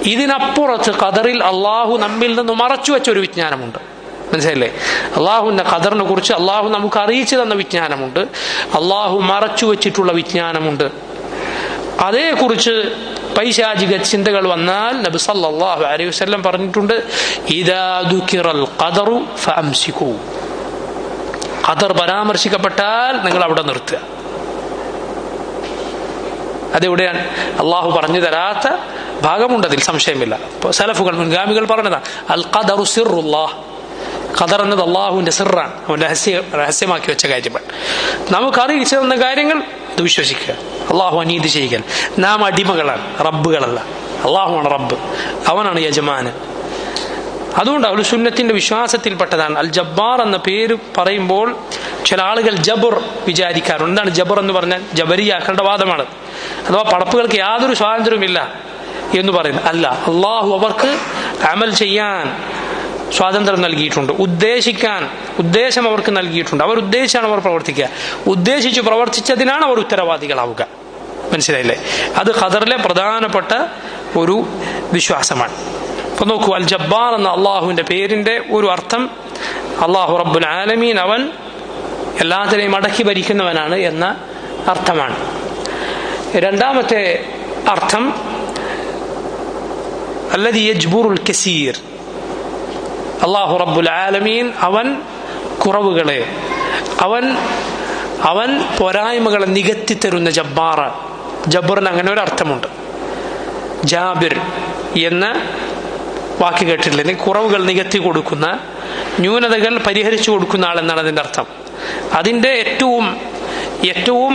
ഇതിനപ്പുറത്ത് ഖദറിൽ അള്ളാഹു നമ്മിൽ നിന്ന് മറച്ചു വെച്ച ഒരു വിജ്ഞാനമുണ്ട്. മനസ്സിലല്ലേ? അള്ളാഹുവിന്റെ ഖദറിനെ കുറിച്ച് അള്ളാഹു നമുക്ക് അറിയിച്ചു തന്ന വിജ്ഞാനമുണ്ട്, അള്ളാഹു മറച്ചു വെച്ചിട്ടുള്ള വിജ്ഞാനമുണ്ട്. അതേക്കുറിച്ച് പൈശാചിക ചിന്തകൾ വന്നാൽ നബി സല്ലല്ലാഹു അലൈഹി വസല്ലം പറഞ്ഞിട്ടുണ്ട്, ഇദാ ദുകിറൽ ഖദറു ഫഅംസികൂ. ഖദർ പരാമർശിക്കപ്പെട്ടാൽ നിങ്ങൾ അവിടെ നിർത്തുക. അതെവിടെയാണ്? അള്ളാഹു പറഞ്ഞു തരാത്ത ഭാഗമുണ്ട്, അതിൽ സംശയമില്ല. സലഫുകൾ മുൻഗാമികൾ പറഞ്ഞതാണ് അൽ ഖദറു സിറുല്ലാഹ്, ഖദർ എന്നത് അള്ളാഹുവിന്റെ സിറാണ്, അവൻ രഹസ്യമാക്കി വെച്ച കാര്യമാണ്. നമുക്ക് അറിയിച്ചു തന്ന കാര്യങ്ങൾ ഇത് വിശ്വസിക്കുക. അള്ളാഹു അനീതി ചെയ്യുക. നാം അടിമകളാണ്, റബ്ബുകളല്ല. അള്ളാഹുവാണ് റബ്ബ്, അവനാണ് യജമാനൻ. അതുകൊണ്ട് അഹ്ലുസുന്നത്തിന്റെ വിശ്വാസത്തിൽപ്പെട്ടതാണ് അൽ ജബ്ബാർ എന്ന പേര് പറയുമ്പോൾ ചില ആളുകൾ ജബർ വിചാരിക്കാറുണ്ട്. എന്താണ് ജബർ എന്ന് പറഞ്ഞാൽ? ജബരിയാക്കളുടെ വാദമാണ്. അഥവാ പടപ്പുകൾക്ക് യാതൊരു സ്വാതന്ത്ര്യമില്ല എന്ന് പറയുന്നത് അല്ല. അള്ളാഹു അവർക്ക് അമൽ ചെയ്യാൻ സ്വാതന്ത്ര്യം നൽകിയിട്ടുണ്ട്, ഉദ്ദേശം അവർക്ക് നൽകിയിട്ടുണ്ട്. അവർ ഉദ്ദേശിച്ചാണ് അവർ പ്രവർത്തിക്കുക. ഉദ്ദേശിച്ച് പ്രവർത്തിച്ചതിനാണ് അവർ ഉത്തരവാദികളാവുക. മനസ്സിലായില്ലേ? അത് ഖദറിലെ പ്രധാനപ്പെട്ട ഒരു വിശ്വാസമാണ്. അപ്പൊ നോക്കൂ, അൽ ജബ്ബാർ എന്ന അള്ളാഹുവിന്റെ പേരിന്റെ ഒരു അർത്ഥം അള്ളാഹു റബ്ബുൽ ആലമീൻ, അവൻ എല്ലാത്തിനെയും അടക്കി ഭരിക്കുന്നവനാണ് എന്ന അർത്ഥമാണ്. രണ്ടാമത്തെ അർത്ഥം അല്ലദീ യജ്ബുറുൽ കസീർ, അള്ളാഹു റബ്ബുൽ ആലമീൻ അവൻ കുറവുകളെ, അവൻ പോരായ്മകളെ നികത്തി തരുന്ന ജബ്ബാറാണ്. ജബ്ബറിന് അങ്ങനെ ഒരു അർത്ഥമുണ്ട്. ജാബിർ എന്ന വാക്ക് കേട്ടിട്ടില്ലേ? കുറവുകൾ നികത്തി കൊടുക്കുന്ന, ന്യൂനതകൾ പരിഹരിച്ചു കൊടുക്കുന്ന ആളെന്നാണ് അതിന്റെ അർത്ഥം. അതിന്റെ ഏറ്റവും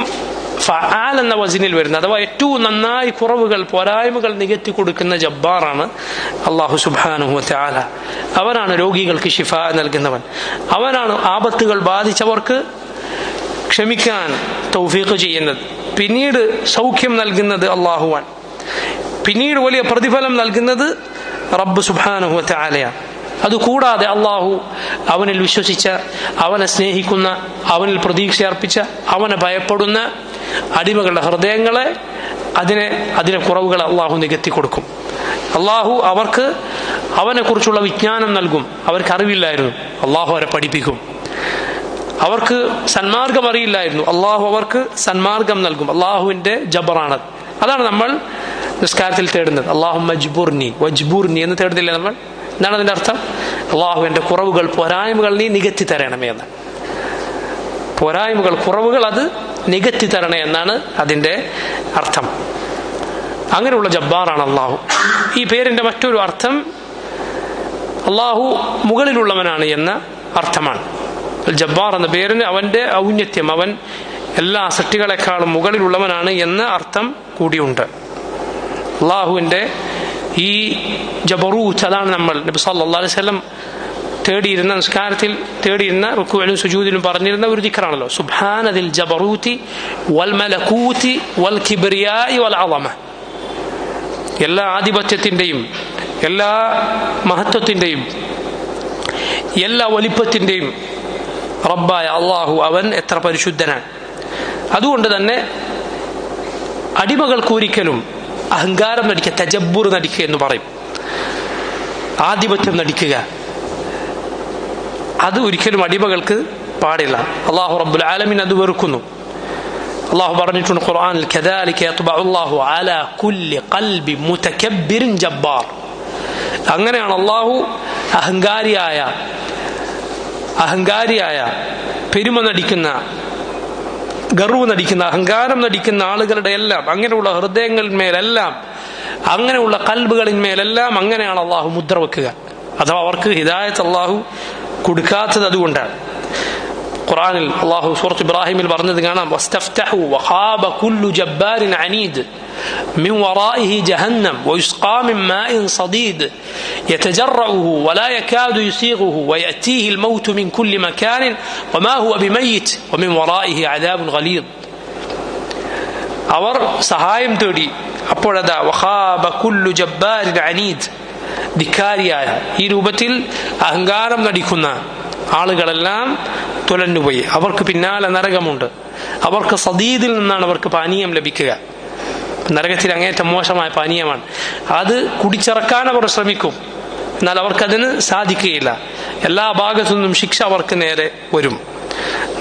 ഫആൽ എന്ന വസ്നിൽ വരുന്ന, അഥവാ ഏറ്റവും നന്നായി കുറവുകൾ പോരായ്മകൾ നികത്തി കൊടുക്കുന്ന ജബ്ബാറാണ് അല്ലാഹു സുബ്ഹാനഹു വ തആല. അവനാണ് രോഗികൾക്ക് ശിഫ നൽകുന്നവൻ. അവനാണ് ആപത്തുകൾ ബാധിച്ചവർക്ക് ക്ഷമിക്കാൻ തൗഫീഖ് ചെയ്യുന്നത്. പിന്നീട് സൗഖ്യം നൽകുന്നത് അല്ലാഹുവാണ്. പിന്നീട് വലിയ പ്രതിഫലം നൽകുന്നത് റബ്ബ് സുബ്ഹാനഹു വ തആലയാണ്. അതുകൂടാതെ അള്ളാഹു അവനിൽ വിശ്വസിച്ച, അവനെ സ്നേഹിക്കുന്ന, അവനിൽ പ്രതീക്ഷ അർപ്പിച്ച, അവനെ ഭയപ്പെടുന്ന അടിമകളുടെ ഹൃദയങ്ങളെ, അതിനെ കുറവുകൾ അള്ളാഹു നികത്തി കൊടുക്കും. അള്ളാഹു അവർക്ക് അവനെ കുറിച്ചുള്ള വിജ്ഞാനം നൽകും. അവർക്ക് അറിവില്ലായിരുന്നു, അള്ളാഹു അവരെ പഠിപ്പിക്കും. അവർക്ക് സന്മാർഗം അറിയില്ലായിരുന്നു, അള്ളാഹു അവർക്ക് സന്മാർഗം നൽകും. അള്ളാഹുവിന്റെ ജബറാണ്. അതാണ് നമ്മൾ നിസ്കാരത്തിൽ തേടുന്നത്. അല്ലാഹുമ്മ ജ്ബുർനി വജ്ബുർനി എന്ന് തേടുന്നില്ലേ നമ്മൾ? എന്താണ് അതിന്റെ അർത്ഥം? അള്ളാഹു എന്റെ കുറവുകൾ, പോരായ്മകൾ നീ നികത്തി തരണമേ എന്ന്. പോരായ്മകൾ, കുറവുകൾ അത് നികത്തി തരണേ എന്നാണ് അതിന്റെ അർത്ഥം. അങ്ങനെയുള്ള ജബ്ബാറാണ് അള്ളാഹു. ഈ പേരിന്റെ മറ്റൊരു അർത്ഥം അള്ളാഹു മുകളിലുള്ളവനാണ് എന്ന അർത്ഥമാണ്. ജബ്ബാർ എന്ന പേരിന് അവന്റെ ഔന്നത്യം, അവൻ എല്ലാ സൃഷ്ടികളെക്കാളും മുകളിലുള്ളവനാണ് എന്ന അർത്ഥം കൂടിയുണ്ട്. അള്ളാഹുവിന്റെ ഈ ജബറൂത്ത്, അതാണ് നമ്മൾ നബി സല്ലല്ലാഹു അലൈഹി വസല്ലം തേടിയിരുന്ന, നിസ്കാരത്തിൽ തേടിയിരുന്ന, റുക്കൂഇലും സുജൂദിലും പറഞ്ഞിരുന്ന ഒരു ദിക്റാണല്ലോ, സുബ്ഹാനദിൽ ജബറൂതി വൽ മലകൂതി വൽ കിബ്രിയാഇ വൽ അളമ. എല്ലാ ആധിപത്യത്തിന്റെയും, എല്ലാ മഹത്വത്തിന്റെയും, എല്ലാ വലിപ്പത്തിന്റെയും റബ്ബായ അള്ളാഹു, അവൻ എത്ര പരിശുദ്ധനാണ്. അതുകൊണ്ട് തന്നെ അടിമകൾക്കൊരിക്കലും അഹങ്കാരം നടിക്കുക, തജബ്ബുർ നടിക്കുക എന്ന് പറയും, ആധിപത്യം നടിക്കുക, അത് ഒരിക്കലും അടിമകൾക്ക് പാടില്ല. അല്ലാഹു റബ്ബുൽ ആലമീൻ അത് വെറുക്കുന്നു. അല്ലാഹു പറഞ്ഞിട്ടുണ്ട് ഖുർആനിൽ, കദാലിക യത്ബഉല്ലാഹു അലാ കുല്ലി ഖൽബി മുതകബ്ബിരിൻ ജബ്ബാർ. അങ്ങനെയാണ് അല്ലാഹു അഹങ്കാരിയായ പെരുമ നടിക്കുന്ന, ഗർവ് നടിക്കുന്ന, അഹങ്കാരം നടിക്കുന്ന ആളുകളുടെ എല്ലാം, അങ്ങനെയുള്ള ഹൃദയങ്ങളിന്മേലെല്ലാം, അങ്ങനെയുള്ള കൽബുകളിന്മേലെല്ലാം അങ്ങനെയാണ് അള്ളാഹു മുദ്ര വെക്കുക. അഥവാ അവർക്ക് ഹിദായത്ത് അള്ളാഹു കൊടുക്കാത്തത് അതുകൊണ്ടാണ്. ഖുർആനിൽ അള്ളാഹു സൂറത്ത് ഇബ്രാഹിമിൽ പറഞ്ഞത് കാണാം, വസ്തഫ്തഹു വഖാബ കുല്ലു ജബ്ബാരിൻ അനീദ് മിൻ വറാഇഹി ജഹന്നം വയുസ്ഖാ മിൻ മാഇൻ സദീദ് യതജറഉഹു വലാ യകാദു യുസീഗുഹു വയഅതീഹിൽ മൗതു മിൻ കുല്ലി മകാനിൻ വമാ ഹുവ ബിമയ്യിത് വമിൻ വറാഇഹി അദാബുൻ ഗലീദ്. അവർ സഹായം തേടി, അപ്പോഴതാ വഖാബ കുല്ലു ജബ്ബാരിൻ അനീദ്, ധിക്കാരിയായ, ഈ രൂപത്തിൽ അഹങ്കാരം നടിക്കുന്ന ആളുകളെല്ലാം തുലഞ്ഞുപോയി. അവർക്ക് പിന്നാലെ നരകമുണ്ട്. അവർക്ക് സദീദിൽ നിന്നാണ് അവർക്ക് പാനീയം ലഭിക്കുക. നരകത്തിൽ അങ്ങേറ്റം മോശമായ പാനീയമാണ്. അത് കുടിച്ചിറക്കാൻ അവർ ശ്രമിക്കും, എന്നാൽ അവർക്കതിന് സാധിക്കുകയില്ല. എല്ലാ ഭാഗത്തു നിന്നും ശിക്ഷ അവർക്ക് നേരെ വരും.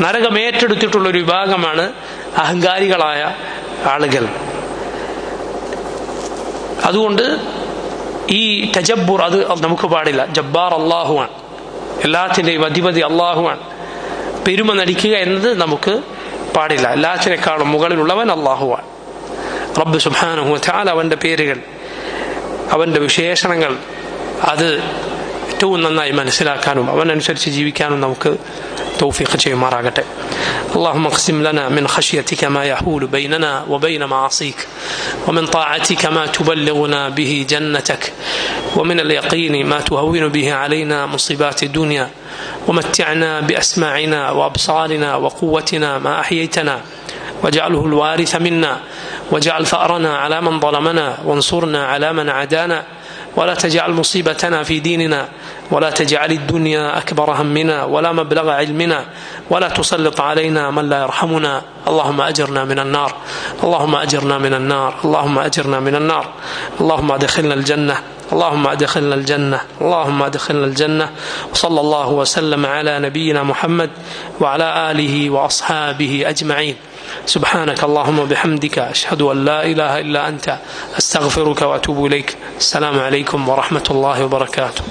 നരകം ഏറ്റെടുത്തിട്ടുള്ളൊരു വിഭാഗമാണ് അഹങ്കാരികളായ ആളുകൾ. അതുകൊണ്ട് ഈ തജബ്ബുർ അത് നമുക്ക് പാടില്ല. ജബ്ബാർ അള്ളാഹുവാണ്, എല്ലാത്തിൻ്റെയും അധിപതി അള്ളാഹുവാണ്. പെരുമ നടിക്കുക എന്നത് നമുക്ക് പാടില്ല. എല്ലാത്തിനേക്കാളും മുകളിലുള്ളവൻ അള്ളാഹുവാണ്. റബ്ബ് സുബ്ഹാനഹു വ തആല അവന്റെ പേരുകൾ അവൻ്റെ വിശേഷണങ്ങൾ അത് ഏറ്റവും നന്നായി മനസ്സിലാക്കാനും അവനനുസരിച്ച് ജീവിക്കാനും നമുക്ക് തൗഫീഖ് ചെയ്യുമാറാകട്ടെ. اللهم اقسم لنا من خشيتك ما يحول بيننا وبين معاصيك ومن طاعتك ما تبلغنا به جنتك ومن اليقين ما تهون به علينا مصيبات الدنيا ومتعنا بأسماعنا وأبصارنا وقوتنا ما أحييتنا واجعله الوارث منا واجعل ثأرنا على من ظلمنا وانصرنا على من عادانا ولا تجعل مصيبتنا في ديننا ولا تجعل الدنيا أكبر همنا ولا مبلغ علمنا ولا تسلط علينا من لا يرحمنا. اللهم أجرنا من النار اللهم أجرنا من النار اللهم أجرنا من النار. اللهم أدخلنا الجنة اللهم أدخلنا الجنة اللهم أدخلنا الجنة. وصلى الله وسلم على نبينا محمد وعلى آله وأصحابه أجمعين. سبحانك اللهم وبحمدك أشهد أن لا إله إلا أنت أستغفرك وأتوب إليك. السلام عليكم ورحمة الله وبركاته.